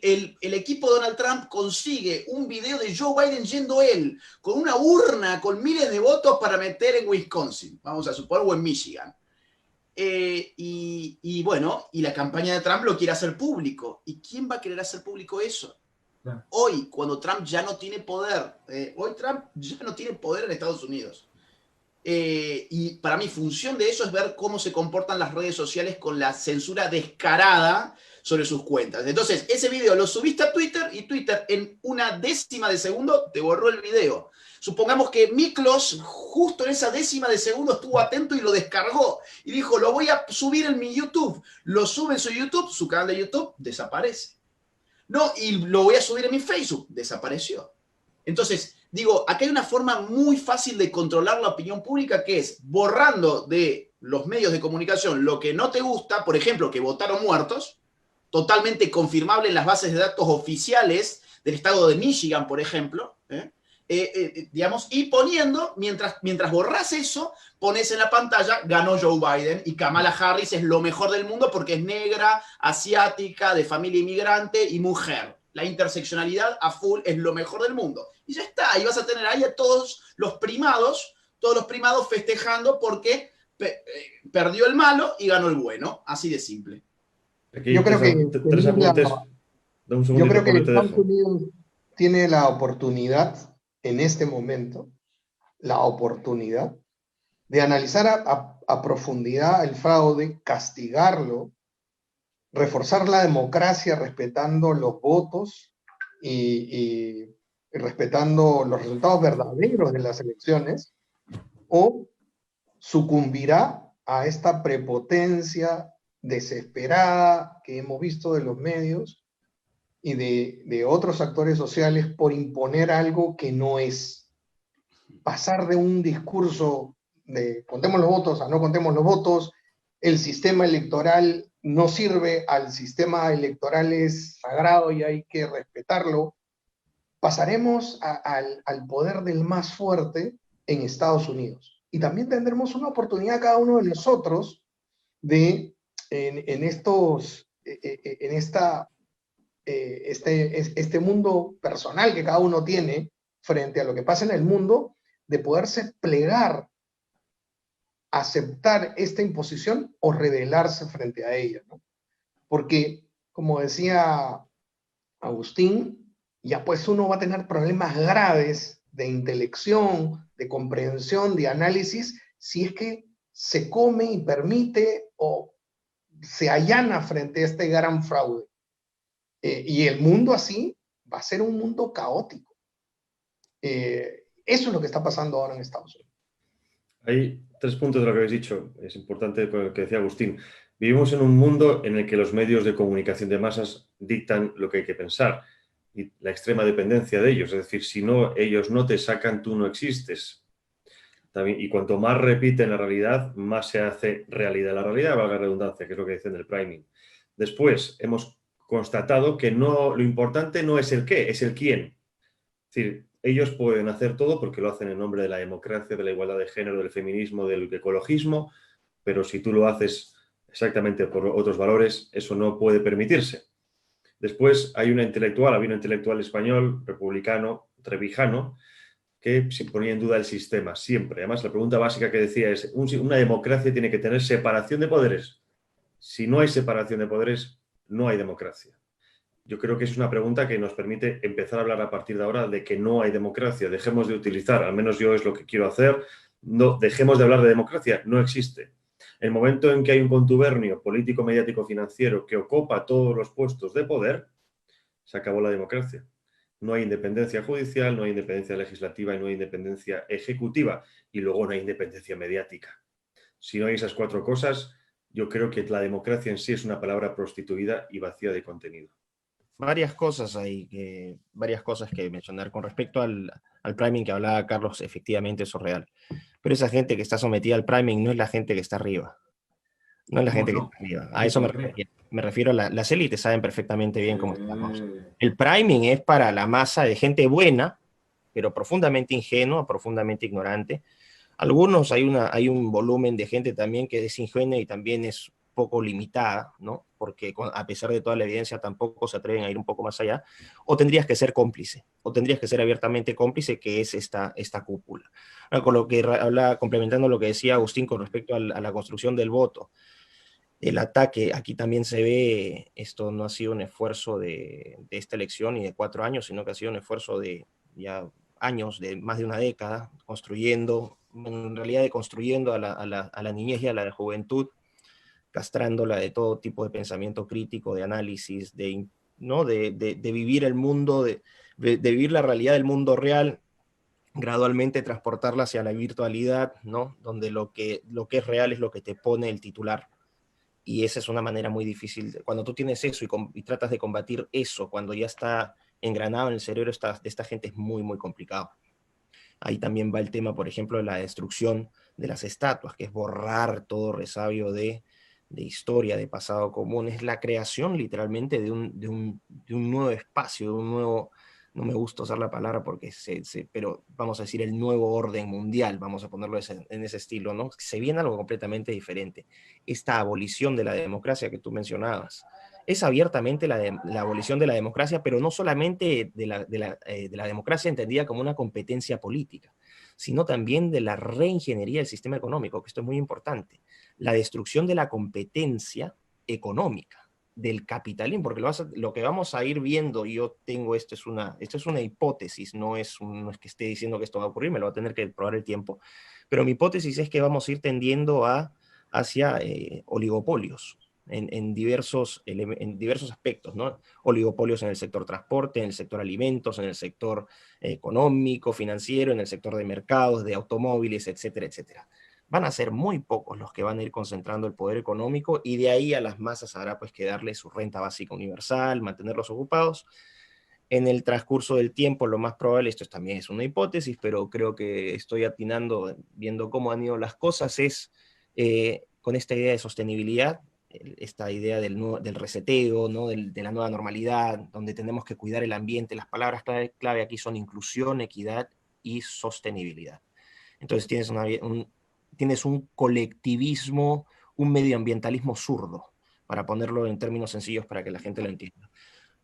[SPEAKER 3] el equipo de Donald Trump consigue un video de Joe Biden yendo él con una urna con miles de votos para meter en Wisconsin, vamos a suponer, o en Michigan. Y bueno, y la campaña de Trump lo quiere hacer público. ¿Y quién va a querer hacer público eso?
[SPEAKER 2] Claro.
[SPEAKER 3] Hoy, cuando Trump ya no tiene poder, hoy Trump ya no tiene poder en Estados Unidos. Y para mí, función de eso es ver cómo se comportan las redes sociales con la censura descarada sobre sus cuentas. Entonces, ese video lo subiste a Twitter y Twitter en una décima de segundo te borró el video. Supongamos que Miklos justo en esa décima de segundo estuvo atento y lo descargó y dijo, lo voy a subir en mi YouTube. Lo sube en su YouTube, su canal de YouTube desaparece. No, y lo voy a subir en mi Facebook, desapareció. Entonces, digo, acá hay una forma muy fácil de controlar la opinión pública que es borrando de los medios de comunicación lo que no te gusta, por ejemplo, que votaron muertos, totalmente confirmable en las bases de datos oficiales del estado de Michigan, por ejemplo, digamos, y poniendo, mientras borras eso, pones en la pantalla, ganó Joe Biden y Kamala Harris es lo mejor del mundo porque es negra, asiática, de familia inmigrante y mujer. La interseccionalidad a full es lo mejor del mundo. Y ya está, y vas a tener ahí a todos los primados festejando porque perdió el malo y ganó el bueno. Así de simple.
[SPEAKER 1] Aquí
[SPEAKER 5] yo creo que
[SPEAKER 1] tres apuntes. Da un segundito,
[SPEAKER 5] yo creo que
[SPEAKER 1] Pablo, te
[SPEAKER 5] Estados
[SPEAKER 1] dejo.
[SPEAKER 5] Unidos tiene la oportunidad en este momento, la oportunidad de analizar a profundidad el fraude, castigarlo, reforzar la democracia respetando los votos y respetando los resultados verdaderos de las elecciones, o sucumbirá a esta prepotencia desesperada que hemos visto de los medios y de otros actores sociales por imponer algo que no es. Pasar de un discurso de contemos los votos a no contemos los votos, el sistema electoral no sirve, al sistema electoral es sagrado y hay que respetarlo, pasaremos al poder del más fuerte en Estados Unidos. Y también tendremos una oportunidad cada uno de nosotros de, este mundo personal que cada uno tiene frente a lo que pasa en el mundo, de poderse plegar, aceptar esta imposición o rebelarse frente a ella, ¿no? Porque, como decía Agustín, ya pues uno va a tener problemas graves de intelección, de comprensión, de análisis, si es que se come y permite o se allana frente a este gran fraude. Y el mundo así va a ser un mundo caótico. Eso es lo que está pasando ahora en Estados Unidos.
[SPEAKER 1] Hay 3 puntos de lo que habéis dicho. Es importante lo que decía Agustín. Vivimos en un mundo en el que los medios de comunicación de masas dictan lo que hay que pensar y la extrema dependencia de ellos. Es decir, si no, ellos no te sacan, tú no existes. También, y cuanto más repiten la realidad, más se hace realidad la realidad, valga la redundancia, que es lo que dicen del priming. Después, hemos constatado que lo importante no es el qué, es el quién. Es decir, Ellos pueden hacer todo porque lo hacen en nombre de la democracia, de la igualdad de género, del feminismo, del ecologismo, pero si tú lo haces exactamente por otros valores, eso no puede permitirse. Después había un intelectual español, republicano, trevijano, que se ponía en duda el sistema, siempre. Además, la pregunta básica que decía es, ¿una democracia tiene que tener separación de poderes? Si no hay separación de poderes, no hay democracia. Yo creo que es una pregunta que nos permite empezar a hablar a partir de ahora de que no hay democracia. Dejemos de utilizar, al menos yo es lo que quiero hacer, no dejemos de hablar de democracia, no existe. El momento en que hay un contubernio político, mediático, financiero que ocupa todos los puestos de poder, se acabó la democracia. No hay independencia judicial, no hay independencia legislativa y no hay independencia ejecutiva. Y luego no hay independencia mediática. Si no hay esas cuatro cosas, yo creo que la democracia en sí es una palabra prostituida y vacía de contenido.
[SPEAKER 4] Varias cosas que mencionar. Con respecto al priming que hablaba Carlos, efectivamente eso es real. Pero esa gente que está sometida al priming no es la gente que está arriba. No es la gente que está arriba. A eso me refiero. Las élites saben perfectamente bien cómo estamos. El priming es para la masa de gente buena, pero profundamente ingenua, profundamente ignorante. Algunos, hay un volumen de gente también que es ingenua y también es poco limitada, ¿no? Porque a pesar de toda la evidencia tampoco se atreven a ir un poco más allá, o tendrías que ser cómplice, o tendrías que ser abiertamente cómplice, que es esta cúpula. Ahora, con lo que habla, complementando lo que decía Agustín con respecto a la construcción del voto, el ataque, aquí también se ve, esto no ha sido un esfuerzo de esta elección y de 4 años, sino que ha sido un esfuerzo de ya años, de más de una década, construyendo, en realidad deconstruyendo a la niñez y a la juventud, castrándola de todo tipo de pensamiento crítico, de análisis, ¿no? de vivir el mundo, de vivir la realidad del mundo real, gradualmente transportarla hacia la virtualidad, ¿no? Donde lo que es real es lo que te pone el titular. Y esa es una manera muy difícil. Cuando tú tienes eso y tratas de combatir eso, cuando ya está engranado en el cerebro de esta gente, es muy, muy complicado. Ahí también va el tema, por ejemplo, de la destrucción de las estatuas, que es borrar todo resabio de historia, de pasado común. Es la creación literalmente de un nuevo espacio, de un nuevo, no me gusta usar la palabra porque pero vamos a decir el nuevo orden mundial, vamos a ponerlo en ese estilo, ¿no? Se viene algo completamente diferente. Esta abolición de la democracia que tú mencionabas, es abiertamente la abolición de la democracia, pero no solamente de la democracia entendida como una competencia política, sino también de la reingeniería del sistema económico, que esto es muy importante. La destrucción de la competencia económica, del capitalismo, porque lo que vamos a ir viendo, y yo tengo, esto es una hipótesis, no es que esté diciendo que esto va a ocurrir, me lo va a tener que probar el tiempo, pero mi hipótesis es que vamos a ir tendiendo hacia oligopolios en diversos aspectos, ¿no? Oligopolios en el sector transporte, en el sector alimentos, en el sector económico, financiero, en el sector de mercados, de automóviles, etcétera, etcétera. Van a ser muy pocos los que van a ir concentrando el poder económico y de ahí a las masas habrá pues que darles su renta básica universal, mantenerlos ocupados. En el transcurso del tiempo, lo más probable, esto también es una hipótesis, pero creo que estoy atinando, viendo cómo han ido las cosas, es con esta idea de sostenibilidad, esta idea del reseteo, ¿no? de la nueva normalidad, donde tenemos que cuidar el ambiente. Las palabras clave aquí son inclusión, equidad y sostenibilidad. Entonces tienes un colectivismo, un medioambientalismo zurdo, para ponerlo en términos sencillos para que la gente lo entienda.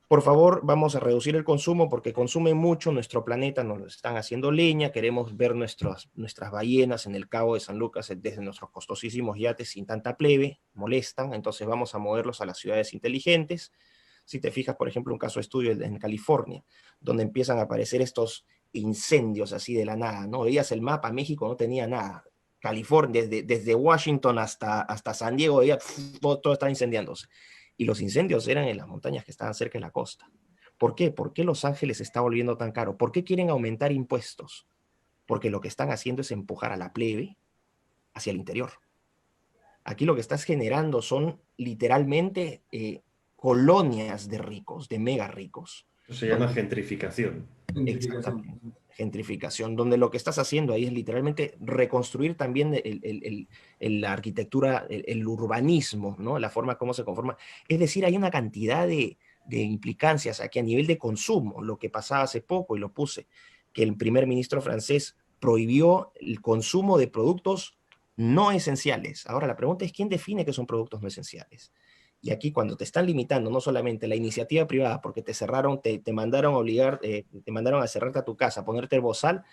[SPEAKER 4] Por favor, vamos a reducir el consumo porque consume mucho nuestro planeta, nos lo están haciendo leña, queremos ver nuestras ballenas en el Cabo de San Lucas desde nuestros costosísimos yates sin tanta plebe, molestan, entonces vamos a moverlos a las ciudades inteligentes. Si te fijas, por ejemplo, un caso de estudio en California, donde empiezan a aparecer estos incendios así de la nada, ¿no? Veías el mapa, México no tenía nada. California, desde Washington hasta San Diego, todo estaba incendiándose. Y los incendios eran en las montañas que estaban cerca de la costa. ¿Por qué? ¿Por qué Los Ángeles se está volviendo tan caro? ¿Por qué quieren aumentar impuestos? Porque lo que están haciendo es empujar a la plebe hacia el interior. Aquí lo que estás generando son literalmente colonias de ricos, de mega ricos.
[SPEAKER 1] Eso se llama gentrificación.
[SPEAKER 4] Exactamente. Gentrificación, donde lo que estás haciendo ahí es literalmente reconstruir también la arquitectura, el urbanismo, ¿no? La forma como se conforma. Es decir, hay una cantidad de implicancias aquí a nivel de consumo, lo que pasaba hace poco y lo puse. que el primer ministro francés prohibió el consumo de productos no esenciales. Ahora, la pregunta es, ¿quién define qué son productos no esenciales? Y aquí, cuando te están limitando no solamente la iniciativa privada, porque te cerraron, te mandaron a obligar, te mandaron a cerrarte a tu casa, a ponerte el bozal,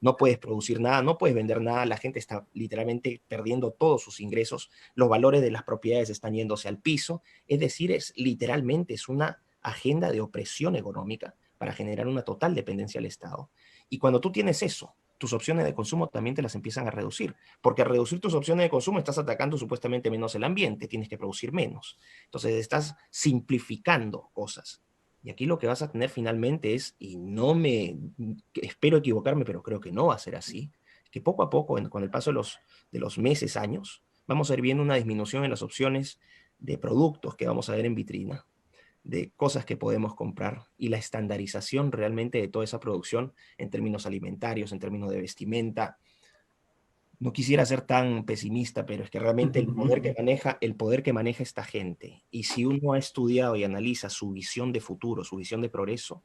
[SPEAKER 4] no puedes producir nada, no puedes vender nada, la gente está literalmente perdiendo todos sus ingresos, los valores de las propiedades están yéndose al piso, es decir, literalmente es una agenda de opresión económica para generar una total dependencia del Estado. Y cuando tú tienes eso, tus opciones de consumo también te las empiezan a reducir, porque al reducir tus opciones de consumo estás atacando supuestamente menos el ambiente, tienes que producir menos. Entonces estás simplificando cosas. Y aquí lo que vas a tener finalmente es, y no me, espero equivocarme, pero creo que no va a ser así, que poco a poco, con el paso de los meses, años, vamos a ir viendo una disminución en las opciones de productos que vamos a ver en vitrina, de cosas que podemos comprar, y la estandarización realmente de toda esa producción en términos alimentarios, en términos de vestimenta. No quisiera ser tan pesimista, pero es que realmente el poder que maneja esta gente, y si uno ha estudiado y analiza su visión de futuro, su visión de progreso,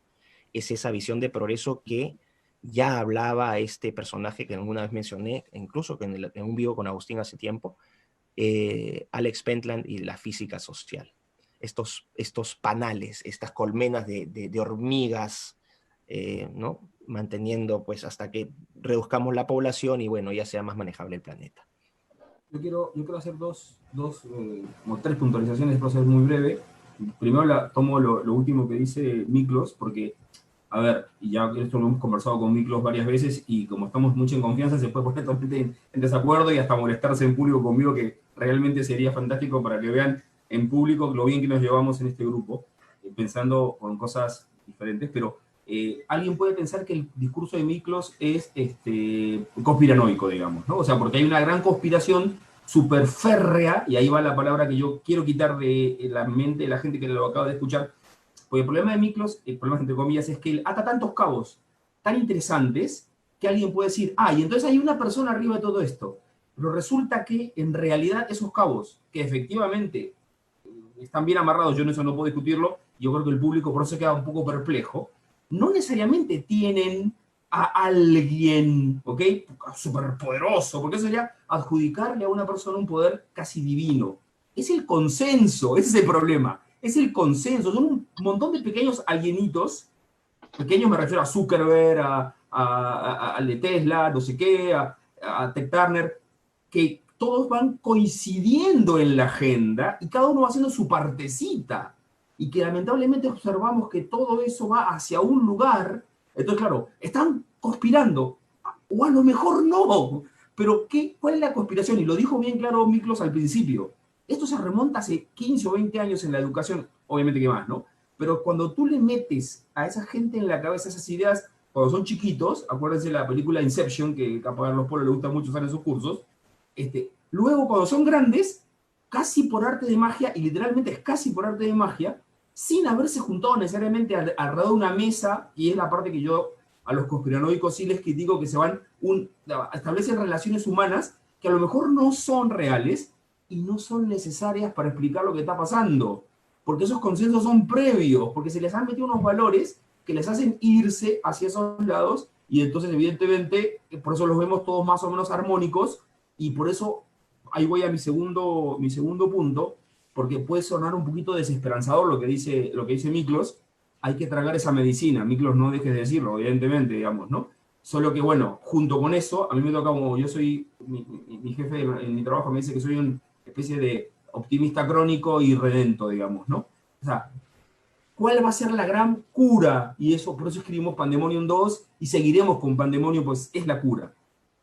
[SPEAKER 4] es esa visión de progreso que ya hablaba este personaje que alguna vez mencioné, incluso que en un vivo con Agustín hace tiempo, Alex Pentland y la física social. Estos panales, estas colmenas de hormigas, ¿no? Manteniendo pues hasta que reduzcamos la población y bueno, ya sea más manejable el planeta.
[SPEAKER 2] Yo quiero hacer como tres puntualizaciones, después ser muy breve. Primero tomo lo último que dice Miklos, porque, a ver, y ya esto lo hemos conversado con Miklos varias veces, y como estamos mucho en confianza, se puede poner totalmente en desacuerdo y hasta molestarse en público conmigo, que realmente sería fantástico para que vean en público lo bien que nos llevamos en este grupo, pensando con cosas diferentes, pero alguien puede pensar que el discurso de Miklos es conspiranoico, digamos, ¿no? O sea, porque hay una gran conspiración súper férrea, y ahí va la palabra que yo quiero quitar de la mente de la gente que lo acaba de escuchar, porque el problema de Miklos, el problema entre comillas, es que él ata tantos cabos tan interesantes que alguien puede decir, y entonces hay una persona arriba de todo esto. Pero resulta que en realidad esos cabos, que efectivamente están bien amarrados, yo en eso no puedo discutirlo, yo creo que el público por eso queda un poco perplejo, no necesariamente tienen a alguien, ¿ok? Superpoderoso, porque eso sería adjudicarle a una persona un poder casi divino. Es el consenso, ese es el problema. Es el consenso, son un montón de pequeños alienitos, pequeños me refiero a Zuckerberg, al de Tesla, no sé qué, a Ted Turner, que todos van coincidiendo en la agenda y cada uno va haciendo su partecita. Y que lamentablemente observamos que todo eso va hacia un lugar. Entonces, claro, están conspirando, o a lo mejor no, pero ¿cuál es la conspiración? Y lo dijo bien claro Miklos al principio. Esto se remonta hace 15 o 20 años en la educación, obviamente que más, ¿no? Pero cuando tú le metes a esa gente en la cabeza esas ideas, cuando son chiquitos, acuérdense de la película Inception, que a Carlos Polo le gusta mucho usar en sus cursos, luego cuando son grandes, casi por arte de magia, y literalmente es casi por arte de magia, sin haberse juntado necesariamente alrededor de una mesa, y es la parte que yo a los conspiranoicos sí les critico, que establecen relaciones humanas que a lo mejor no son reales y no son necesarias para explicar lo que está pasando, porque esos consensos son previos, porque se les han metido unos valores que les hacen irse hacia esos lados, y entonces evidentemente por eso los vemos todos más o menos armónicos, y por eso ahí voy a mi segundo punto, porque puede sonar un poquito desesperanzador lo que dice Miklos. Hay que tragar esa medicina. Miklos, no dejes de decirlo, evidentemente, digamos, ¿no? Solo que, bueno, junto con eso, a mí me toca, como yo soy, mi jefe en mi trabajo me dice que soy una especie de optimista crónico y redento, digamos, ¿no? O sea, ¿cuál va a ser la gran cura? Y eso, por eso escribimos Pandemonium 2 y seguiremos con Pandemonium, pues es la cura.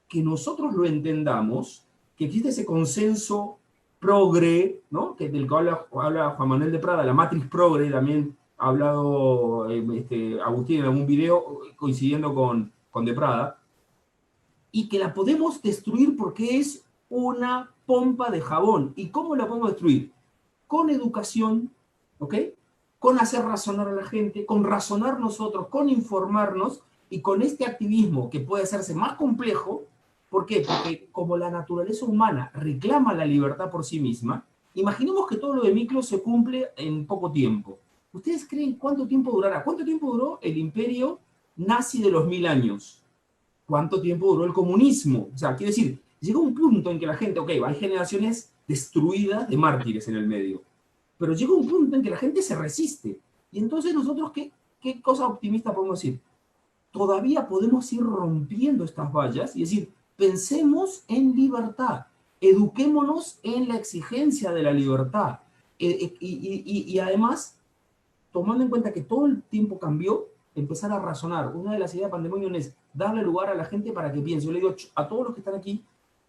[SPEAKER 2] Que nosotros lo entendamos, que existe ese consenso progre, ¿no? Del que habla Juan Manuel de Prada, la matriz progre, también ha hablado Agustín en algún video coincidiendo con de Prada, y que la podemos destruir porque es una pompa de jabón. ¿Y cómo la podemos destruir? Con educación, ¿ok? Con hacer razonar a la gente, con razonar nosotros, con informarnos, y con este activismo que puede hacerse más complejo. ¿Por qué? Porque como la naturaleza humana reclama la libertad por sí misma, imaginemos que todo lo de Miklos se cumple en poco tiempo. ¿Ustedes creen cuánto tiempo durará? ¿Cuánto tiempo duró el imperio nazi de los 1000 años. ¿Cuánto tiempo duró el comunismo? O sea, quiere decir, llega un punto en que la gente, ok, hay generaciones destruidas de mártires en el medio, pero llega un punto en que la gente se resiste. Y entonces nosotros, ¿qué cosa optimista podemos decir? Todavía podemos ir rompiendo estas vallas y decir, pensemos en libertad, eduquémonos en la exigencia de la libertad. Y además, tomando en cuenta que todo el tiempo cambió, empezar a razonar. Una de las ideas de Pandemonium es darle lugar a la gente para que piense. Yo le digo a todos los que están aquí,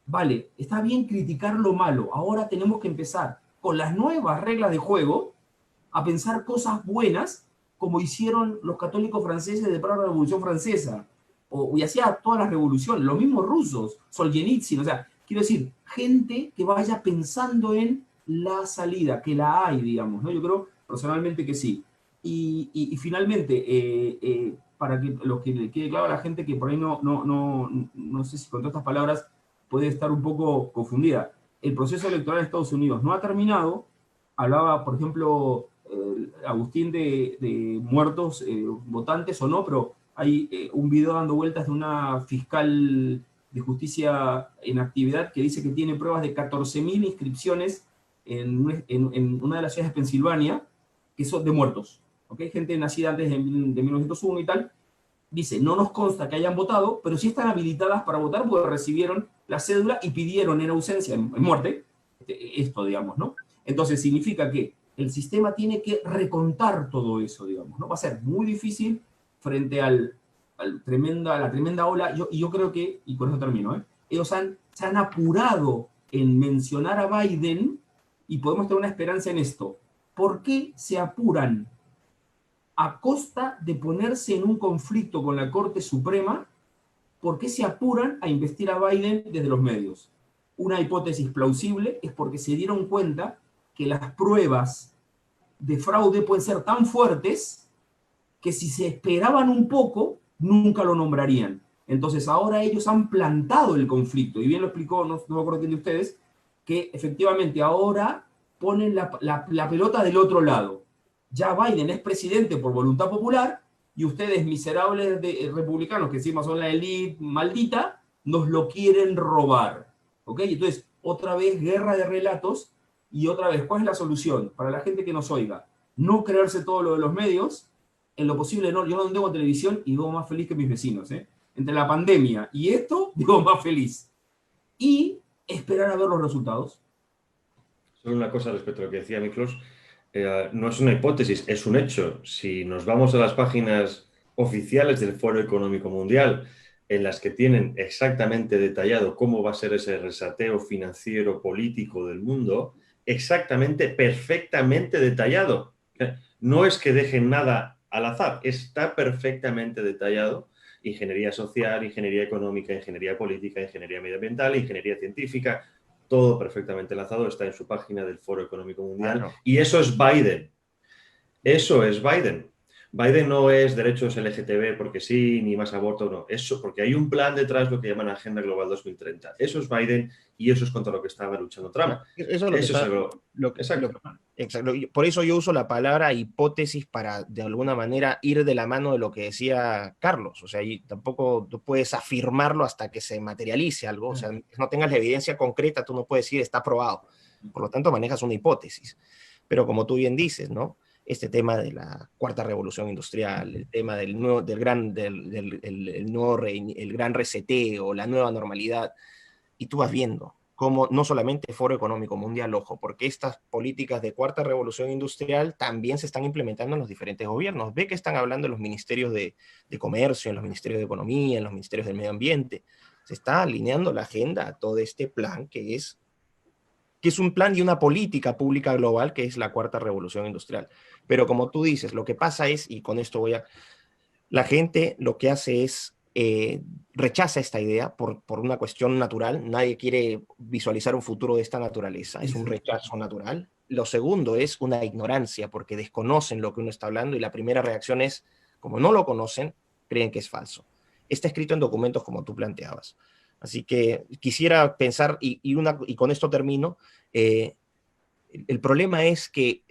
[SPEAKER 2] vale, está bien criticar lo malo, ahora tenemos que empezar con las nuevas reglas de juego a pensar cosas buenas, como hicieron los católicos franceses de la Revolución Francesa, y hacía todas las revoluciones, los mismos rusos, Solzhenitsyn, o sea, quiero decir, gente que vaya pensando en la salida, que la hay, digamos, ¿no? Yo creo personalmente que sí. Y finalmente, para que lo que le quede claro a la gente que por ahí no sé si con todas estas palabras puede estar un poco confundida. El proceso electoral en Estados Unidos no ha terminado. Hablaba, por ejemplo, Agustín de muertos votantes o no, pero hay un video dando vueltas de una fiscal de justicia en actividad que dice que tiene pruebas de 14.000 inscripciones en una de las ciudades de Pensilvania, que son de muertos. ¿Okay? Gente nacida antes de 1901 y tal, dice, no nos consta que hayan votado, pero sí están habilitadas para votar porque recibieron la cédula y pidieron en ausencia, en muerte, esto, digamos, ¿no? Entonces significa que el sistema tiene que recontar todo eso, digamos, ¿no? Va a ser muy difícil frente a la tremenda ola, y yo creo que, y con eso termino, ellos se han apurado en mencionar a Biden y podemos tener una esperanza en esto. ¿Por qué se apuran? A costa de ponerse en un conflicto con la Corte Suprema, ¿por qué se apuran a investir a Biden desde los medios? Una hipótesis plausible es porque se dieron cuenta que las pruebas de fraude pueden ser tan fuertes que si se esperaban un poco, nunca lo nombrarían. Entonces ahora ellos han plantado el conflicto, y bien lo explicó, no me acuerdo quién de ustedes, que efectivamente ahora ponen la pelota del otro lado. Ya Biden es presidente por voluntad popular y ustedes, miserables republicanos, que encima son la élite maldita, nos lo quieren robar. ¿Ok? Entonces, otra vez, guerra de relatos y otra vez, ¿cuál es la solución? Para la gente que nos oiga, no creerse todo lo de los medios, en lo posible no. Yo no tengo televisión y vivo más feliz que mis vecinos. Entre la pandemia y esto, vivo más feliz. Y esperar a ver los resultados.
[SPEAKER 1] Solo una cosa respecto a lo que decía Miklos. No es una hipótesis, es un hecho. Si nos vamos a las páginas oficiales del Foro Económico Mundial, en las que tienen exactamente detallado cómo va a ser ese resateo financiero político del mundo, exactamente, perfectamente detallado. No es que dejen nada al azar, está perfectamente detallado. Ingeniería social, ingeniería económica, ingeniería política, ingeniería medioambiental, ingeniería científica. Todo perfectamente enlazado, está en su página del Foro Económico Mundial. Claro. Y eso es Biden. Eso es Biden. Biden no es derechos LGTB porque sí, ni más aborto, no. Eso, porque hay un plan detrás, lo que llaman Agenda Global 2030. Eso es Biden y eso es contra lo que estaba luchando Trump.
[SPEAKER 4] Eso es exacto. Por eso yo uso la palabra hipótesis para, de alguna manera, ir de la mano de lo que decía Carlos. O sea, y tampoco tú puedes afirmarlo hasta que se materialice algo. O sea, no tengas la evidencia concreta, tú no puedes decir está probado. Por lo tanto, manejas una hipótesis. Pero como tú bien dices, ¿no? Este tema de la cuarta revolución industrial, el tema del gran reseteo, la nueva normalidad, y tú vas viendo cómo no solamente el Foro Económico Mundial, ojo, porque estas políticas de cuarta revolución industrial también se están implementando en los diferentes gobiernos. Ve que están hablando en los ministerios de comercio, en los ministerios de economía, en los ministerios del medio ambiente. Se está alineando la agenda a todo este plan que es un plan y una política pública global que es la cuarta revolución industrial. Pero como tú dices, lo que pasa es, y con esto la gente lo que hace es rechaza esta idea por una cuestión natural. Nadie quiere visualizar un futuro de esta naturaleza. Es un rechazo natural. Lo segundo es una ignorancia porque desconocen lo que uno está hablando y la primera reacción es, como no lo conocen, creen que es falso. Está escrito en documentos como tú planteabas. Así que quisiera pensar, y con esto termino, el problema es que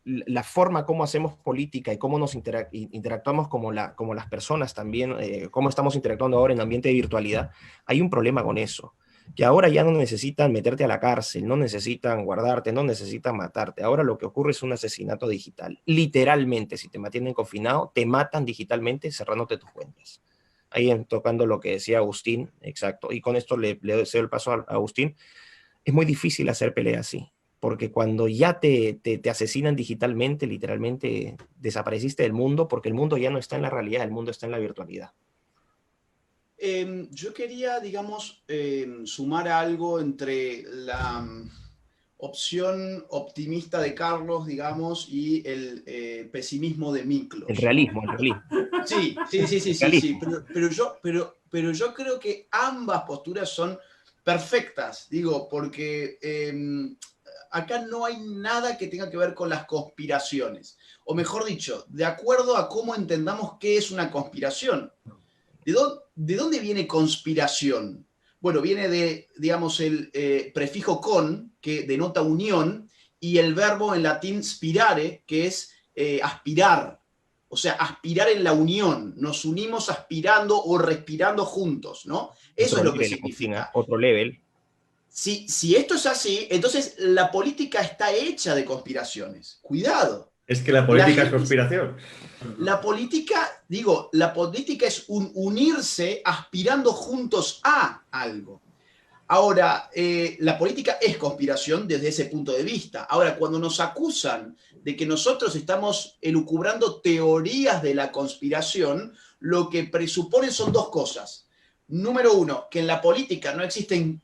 [SPEAKER 4] la forma como hacemos política y cómo nos interactuamos como las personas también, cómo estamos interactuando ahora en ambiente de virtualidad, hay un problema con eso. Que ahora ya no necesitan meterte a la cárcel, no necesitan guardarte, no necesitan matarte. Ahora lo que ocurre es un asesinato digital. Literalmente, si te mantienen confinado, te matan digitalmente cerrándote tus cuentas. Ahí tocando lo que decía Agustín, exacto. Y con esto le cedo el paso a Agustín. Es muy difícil hacer pelea así, porque cuando ya te asesinan digitalmente, literalmente desapareciste del mundo, porque el mundo ya no está en la realidad, el mundo está en la virtualidad.
[SPEAKER 3] Yo quería, digamos, sumar algo entre la opción optimista de Carlos, digamos, y el pesimismo de Miklos.
[SPEAKER 4] El realismo, el realismo.
[SPEAKER 3] Sí. Pero yo creo que ambas posturas son perfectas, digo, porque acá no hay nada que tenga que ver con las conspiraciones. O mejor dicho, de acuerdo a cómo entendamos qué es una conspiración. ¿De dónde viene conspiración? Bueno, viene de, digamos, el prefijo con, que denota unión, y el verbo en latín spirare, que es aspirar. O sea, aspirar en la unión. Nos unimos aspirando o respirando juntos, ¿no? Eso es lo que significa.
[SPEAKER 4] Otro level.
[SPEAKER 3] Si esto es así, entonces la política está hecha de conspiraciones. Cuidado.
[SPEAKER 1] Es que la política es conspiración.
[SPEAKER 3] La política es un unirse aspirando juntos a algo. Ahora, la política es conspiración desde ese punto de vista. Ahora, cuando nos acusan de que nosotros estamos elucubrando teorías de la conspiración, lo que presuponen son dos cosas. Número uno, que en la política no existen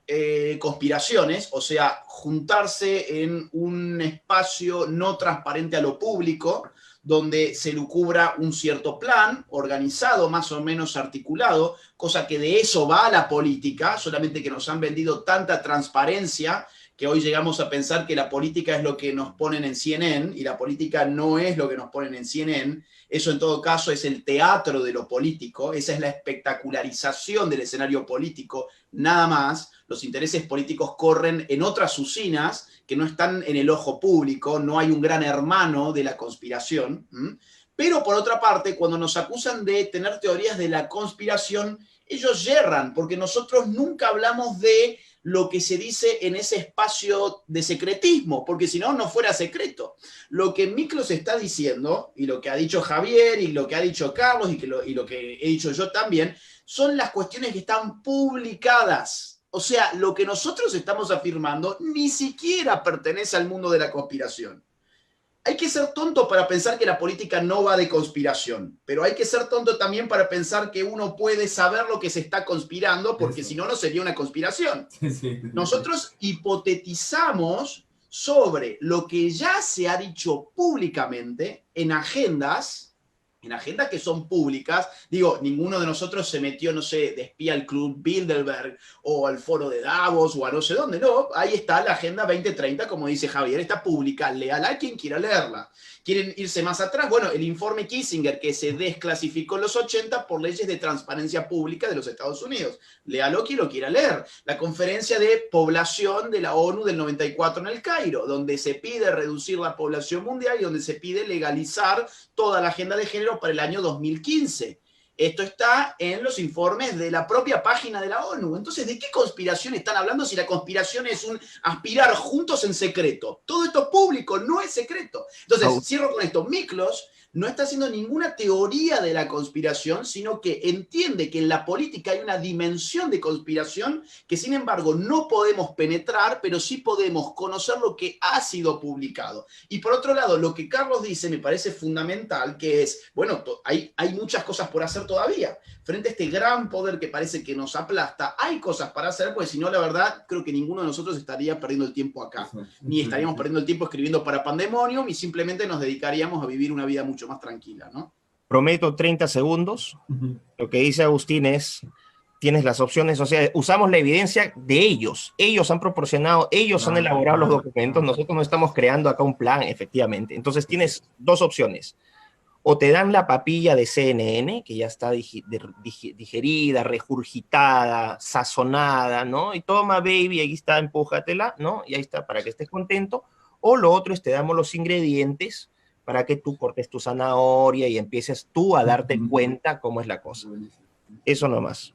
[SPEAKER 3] conspiraciones, o sea, juntarse en un espacio no transparente a lo público, donde se lucubra un cierto plan organizado, más o menos articulado, cosa que de eso va a la política, solamente que nos han vendido tanta transparencia que hoy llegamos a pensar que la política es lo que nos ponen en CNN y la política no es lo que nos ponen en CNN. Eso en todo caso es el teatro de lo político, esa es la espectacularización del escenario político, nada más. Los intereses políticos corren en otras usinas que no están en el ojo público, no hay un gran hermano de la conspiración. Pero por otra parte, cuando nos acusan de tener teorías de la conspiración, ellos yerran, porque nosotros nunca hablamos de lo que se dice en ese espacio de secretismo, porque si no, no fuera secreto. Lo que Miklos está diciendo, y lo que ha dicho Javier, y lo que ha dicho Carlos, y lo que he dicho yo también, son las cuestiones que están publicadas. O sea, lo que nosotros estamos afirmando ni siquiera pertenece al mundo de la conspiración. Hay que ser tonto para pensar que la política no va de conspiración, pero hay que ser tonto también para pensar que uno puede saber lo que se está conspirando, porque si no, no sería una conspiración. Nosotros hipotetizamos sobre lo que ya se ha dicho públicamente en agendas que son públicas. Digo, ninguno de nosotros se metió, no sé, de espía al Club Bilderberg o al foro de Davos o a no sé dónde, no. Ahí está la Agenda 2030, como dice Javier, está pública, léala a quien quiera leerla. ¿Quieren irse más atrás? Bueno, el informe Kissinger, que se desclasificó en los 80 por leyes de transparencia pública de los Estados Unidos. Léalo quien lo quiera leer. La conferencia de población de la ONU del 94 en el Cairo, donde se pide reducir la población mundial y donde se pide legalizar toda la agenda de género para el año 2015. Esto está en los informes de la propia página de la ONU. Entonces, ¿de qué conspiración están hablando si la conspiración es un aspirar juntos en secreto? Todo esto es público, no es secreto. Entonces, cierro con esto. Miklos no está haciendo ninguna teoría de la conspiración, sino que entiende que en la política hay una dimensión de conspiración que, sin embargo, no podemos penetrar, pero sí podemos conocer lo que ha sido publicado. Y por otro lado, lo que Carlos dice me parece fundamental, que es, bueno, hay muchas cosas por hacer todavía. Frente a este gran poder que parece que nos aplasta, hay cosas para hacer, porque si no, la verdad, creo que ninguno de nosotros estaría perdiendo el tiempo acá. Ni estaríamos perdiendo el tiempo escribiendo para Pandemonium y simplemente nos dedicaríamos a vivir una vida mucho más tranquila, ¿no?
[SPEAKER 4] Prometo 30 segundos. Lo que dice Agustín es, tienes las opciones, o sea, usamos la evidencia de ellos. Ellos han proporcionado, ellos han elaborado los documentos, nosotros no estamos creando acá un plan, efectivamente. Entonces tienes dos opciones. O te dan la papilla de CNN, que ya está digerida, regurgitada, sazonada, ¿no? Y toma, baby, ahí está, empújatela, ¿no? Y ahí está, para que estés contento. o lo otro es te damos los ingredientes para que tú cortes tu zanahoria y empieces tú a darte cuenta cómo es la cosa. Eso nomás.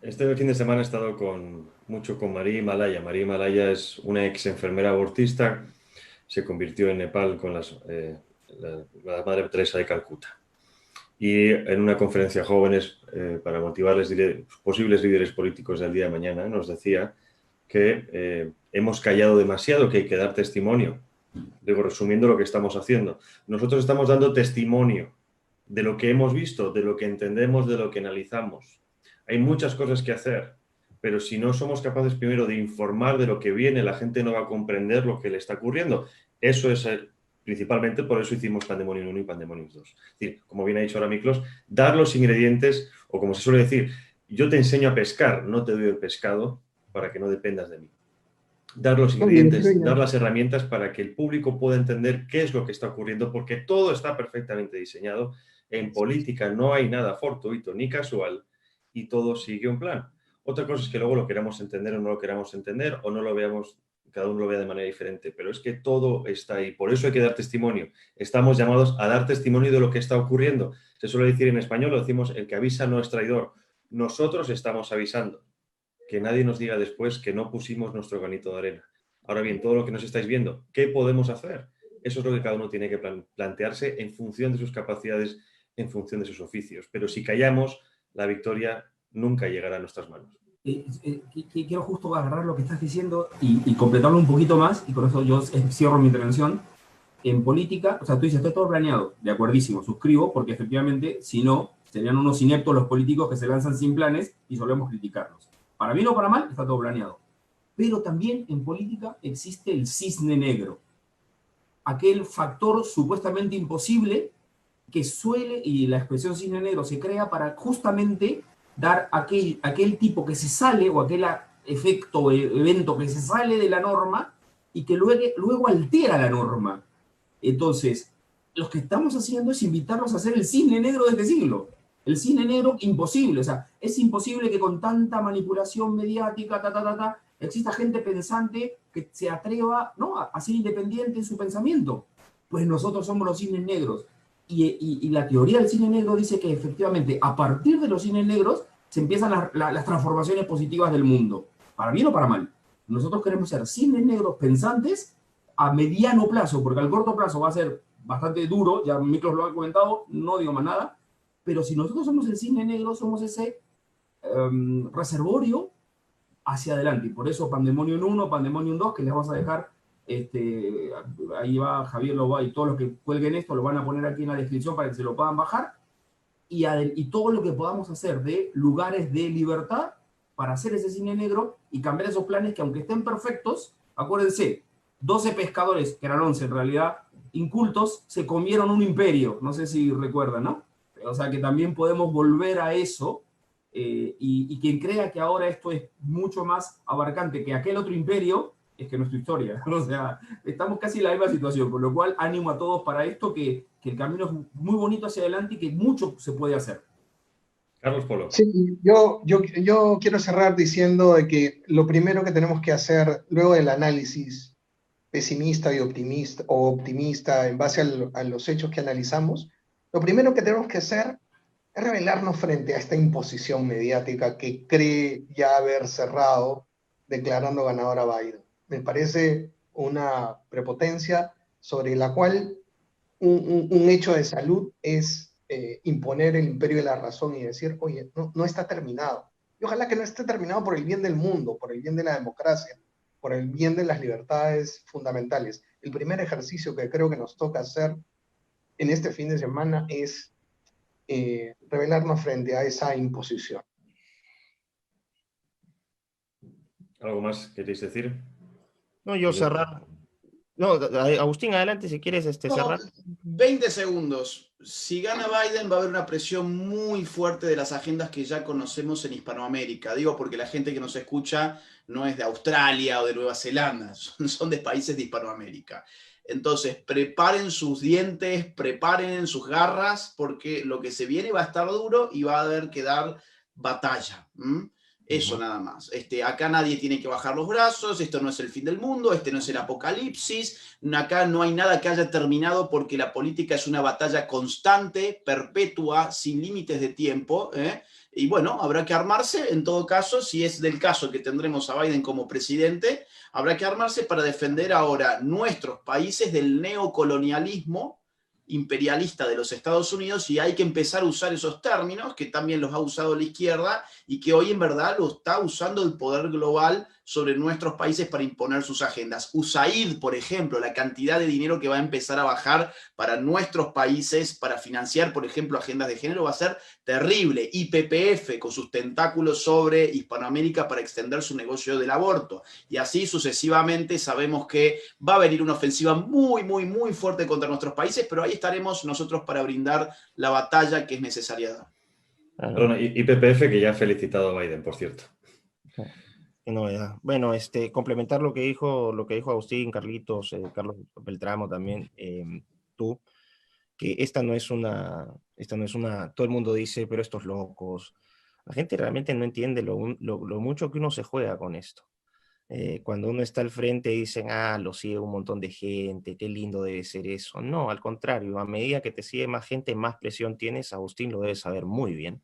[SPEAKER 1] Este fin de semana he estado mucho con María Himalaya. María Himalaya es una ex enfermera abortista, se convirtió en Nepal con la Madre Teresa de Calcuta. Y en una conferencia a jóvenes, para motivarles posibles líderes políticos del día de mañana, nos decía que hemos callado demasiado, que hay que dar testimonio. Digo, resumiendo lo que estamos haciendo. Nosotros estamos dando testimonio de lo que hemos visto, de lo que entendemos, de lo que analizamos. Hay muchas cosas que hacer, pero si no somos capaces primero de informar de lo que viene, la gente no va a comprender lo que le está ocurriendo. Eso es principalmente por eso hicimos Pandemonium 1 y Pandemonium 2. Es decir, como bien ha dicho ahora Miklos, dar los ingredientes, o como se suele decir, yo te enseño a pescar, no te doy el pescado para que no dependas de mí. Dar los ingredientes, dar las herramientas para que el público pueda entender qué es lo que está ocurriendo, porque todo está perfectamente diseñado. En política no hay nada fortuito ni casual y todo sigue un plan. Otra cosa es que luego lo queramos entender o no lo queramos entender o no lo veamos, cada uno lo vea de manera diferente, pero es que todo está ahí. Por eso hay que dar testimonio. Estamos llamados a dar testimonio de lo que está ocurriendo. Se suele decir en español, lo decimos, el que avisa no es traidor. Nosotros estamos avisando. Que nadie nos diga después que no pusimos nuestro granito de arena. Ahora bien, todo lo que nos estáis viendo, ¿qué podemos hacer? Eso es lo que cada uno tiene que plantearse en función de sus capacidades, en función de sus oficios. Pero si callamos, la victoria nunca llegará a nuestras manos.
[SPEAKER 2] Quiero justo agarrar lo que estás diciendo y completarlo un poquito más, y con eso yo cierro mi intervención. En política, o sea, tú dices, está todo planeado, de acuerdísimo, suscribo, porque efectivamente, si no, serían unos ineptos los políticos que se lanzan sin planes y solemos criticarlos. Para bien o para mal, está todo planeado. Pero también en política existe el cisne negro, aquel factor supuestamente imposible que suele, y la expresión cisne negro se crea para justamente dar aquel tipo que se sale, o aquel efecto o evento que se sale de la norma y que luego altera la norma. Entonces, lo que estamos haciendo es invitarlos a hacer el cisne negro de este siglo. El cine negro imposible, o sea, es imposible que con tanta manipulación mediática, exista gente pensante que se atreva, ¿no?, a ser independiente en su pensamiento. Pues nosotros somos los cines negros. Y la teoría del cine negro dice que efectivamente a partir de los cines negros se empiezan las transformaciones positivas del mundo, para bien o para mal. Nosotros queremos ser cines negros pensantes a mediano plazo, porque al corto plazo va a ser bastante duro, ya Miklos lo ha comentado, no digo más nada, pero si nosotros somos el cine negro, somos ese reservorio hacia adelante. Y por eso Pandemonium 1, Pandemonium 2, que les vamos a dejar, ahí va Javier, lo va, y todos los que cuelguen esto lo van a poner aquí en la descripción para que se lo puedan bajar, y todo lo que podamos hacer de lugares de libertad para hacer ese cine negro y cambiar esos planes que, aunque estén perfectos, acuérdense, 12 pescadores, que eran 11 en realidad, incultos, se comieron un imperio, no sé si recuerdan, ¿no? O sea, que también podemos volver a eso, y quien crea que ahora esto es mucho más abarcante que aquel otro imperio, es que no es tu historia. O sea, estamos casi en la misma situación, con lo cual ánimo a todos para esto, que el camino es muy bonito hacia adelante y que mucho se puede hacer.
[SPEAKER 1] Carlos Polo.
[SPEAKER 5] Sí, yo quiero cerrar diciendo de que lo primero que tenemos que hacer luego del análisis pesimista y optimista en base a los hechos que analizamos, lo primero que tenemos que hacer es rebelarnos frente a esta imposición mediática que cree ya haber cerrado declarando ganador a Biden. Me parece una prepotencia sobre la cual un hecho de salud es imponer el imperio de la razón y decir, oye, no está terminado. Y ojalá que no esté terminado por el bien del mundo, por el bien de la democracia, por el bien de las libertades fundamentales. El primer ejercicio que creo que nos toca hacer en este fin de semana es rebelarnos frente a esa imposición.
[SPEAKER 1] ¿Algo más queréis decir?
[SPEAKER 4] No, yo cerrar. No, Agustín, adelante si quieres cerrar.
[SPEAKER 3] 20 segundos. Si gana Biden va a haber una presión muy fuerte de las agendas que ya conocemos en Hispanoamérica. Digo porque la gente que nos escucha no es de Australia o de Nueva Zelanda, son de países de Hispanoamérica. Entonces, preparen sus dientes, preparen sus garras, porque lo que se viene va a estar duro y va a haber que dar batalla. Eso nada más. Acá nadie tiene que bajar los brazos, esto no es el fin del mundo, no es el apocalipsis, acá no hay nada que haya terminado porque la política es una batalla constante, perpetua, sin límites de tiempo, y bueno, habrá que armarse, en todo caso, si es del caso que tendremos a Biden como presidente, habrá que armarse para defender ahora nuestros países del neocolonialismo imperialista de los Estados Unidos, y hay que empezar a usar esos términos que también los ha usado la izquierda y que hoy en verdad lo está usando el poder global sobre nuestros países para imponer sus agendas. USAID, por ejemplo, la cantidad de dinero que va a empezar a bajar para nuestros países para financiar, por ejemplo, agendas de género va a ser terrible. YPF con sus tentáculos sobre Hispanoamérica para extender su negocio del aborto. Y así sucesivamente sabemos que va a venir una ofensiva muy, muy, muy fuerte contra nuestros países, pero ahí estaremos nosotros para brindar la batalla que es necesaria dar.
[SPEAKER 1] Perdona, YPF, que ya ha felicitado a Biden, por cierto.
[SPEAKER 4] Qué novedad. Bueno, complementar lo que dijo Agustín, Carlitos, Carlos Beltramo también, tú, que esta no es una, todo el mundo dice, pero estos locos. La gente realmente no entiende lo mucho que uno se juega con esto. Cuando uno está al frente dicen, lo sigue un montón de gente, qué lindo debe ser eso. No, al contrario, a medida que te sigue más gente, más presión tienes. Agustín lo debe saber muy bien.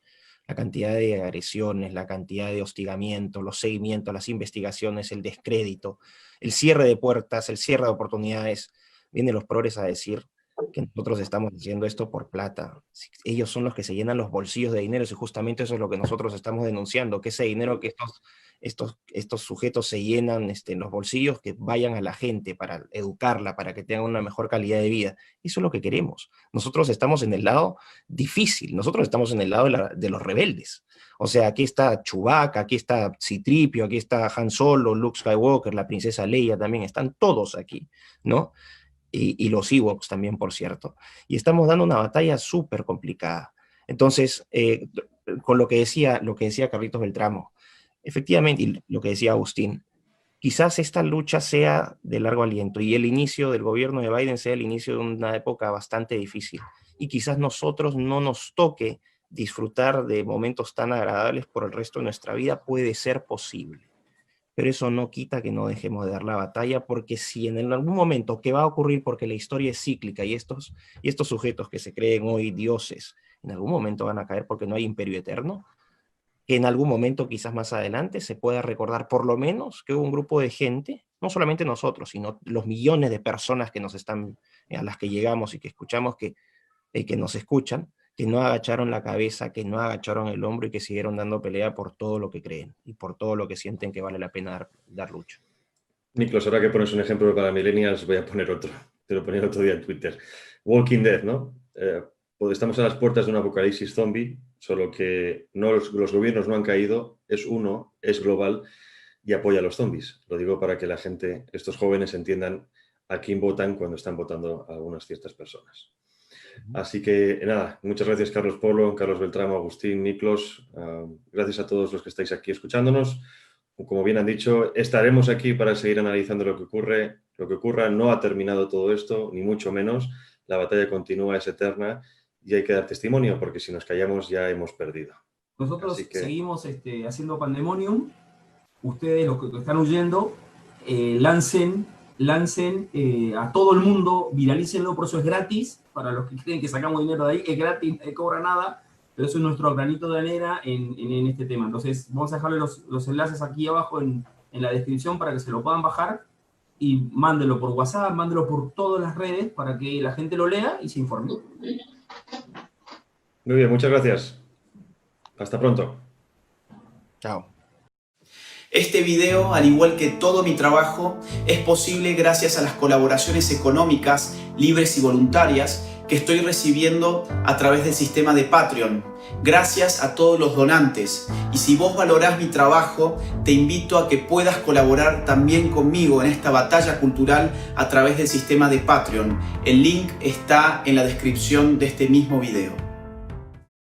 [SPEAKER 4] La cantidad de agresiones, la cantidad de hostigamiento, los seguimientos, las investigaciones, el descrédito, el cierre de puertas, el cierre de oportunidades. Vienen los progres a decir que nosotros estamos haciendo esto por plata. Ellos son los que se llenan los bolsillos de dinero, y justamente eso es lo que nosotros estamos denunciando, que ese dinero que estos sujetos se llenan en los bolsillos, que vayan a la gente para educarla, para que tengan una mejor calidad de vida. Eso es lo que queremos. Nosotros estamos en el lado difícil, nosotros estamos en el lado de los rebeldes. O sea, aquí está Chewbacca, aquí está Citripio, aquí está Han Solo, Luke Skywalker, la princesa Leia también, están todos aquí, ¿no? Y los Ewoks también, por cierto. Y estamos dando una batalla súper complicada. Entonces, con lo que decía Carlitos Beltramo, efectivamente, y lo que decía Agustín, quizás esta lucha sea de largo aliento y el inicio del gobierno de Biden sea el inicio de una época bastante difícil. Y quizás nosotros no nos toque disfrutar de momentos tan agradables por el resto de nuestra vida. Puede ser posible. Pero eso no quita que no dejemos de dar la batalla, porque si en algún momento, ¿qué va a ocurrir? Porque la historia es cíclica y estos sujetos que se creen hoy dioses, en algún momento van a caer porque no hay imperio eterno, que en algún momento, quizás más adelante, se pueda recordar por lo menos que hubo un grupo de gente, no solamente nosotros, sino los millones de personas que a las que llegamos y que escuchamos, que nos escuchan, que no agacharon la cabeza, que no agacharon el hombro y que siguieron dando pelea por todo lo que creen y por todo lo que sienten que vale la pena dar lucha.
[SPEAKER 1] Niklos, ahora que pones un ejemplo para millennials, voy a poner otro. Te lo ponía el otro día en Twitter. Walking Dead, ¿no? Estamos a las puertas de un apocalipsis zombie, solo que los gobiernos no han caído, es global y apoya a los zombies. Lo digo para que la gente, estos jóvenes, entiendan a quién votan cuando están votando a algunas ciertas personas. Así que nada, muchas gracias Carlos Polo, Carlos Beltramo, Agustín, Niklos. Gracias a todos los que estáis aquí escuchándonos. Como bien han dicho, estaremos aquí para seguir analizando lo que ocurra. No ha terminado todo esto, ni mucho menos. La batalla continúa, es eterna y hay que dar testimonio, porque si nos callamos ya hemos perdido.
[SPEAKER 2] Nosotros seguimos haciendo Pandemonium. Ustedes, los que están huyendo, lancen a todo el mundo, viralícenlo, por eso es gratis. Para los que creen que sacamos dinero de ahí, es gratis, no cobra nada, pero eso es nuestro granito de arena en este tema. Entonces, vamos a dejarle los enlaces aquí abajo en la descripción para que se lo puedan bajar, y mándelo por WhatsApp, mándelo por todas las redes para que la gente lo lea y se informe.
[SPEAKER 1] Muy bien, muchas gracias. Hasta pronto.
[SPEAKER 4] Chao.
[SPEAKER 3] Este video, al igual que todo mi trabajo, es posible gracias a las colaboraciones económicas, libres y voluntarias que estoy recibiendo a través del sistema de Patreon. Gracias a todos los donantes. Y si vos valorás mi trabajo, te invito a que puedas colaborar también conmigo en esta batalla cultural a través del sistema de Patreon. El link está en la descripción de este mismo video.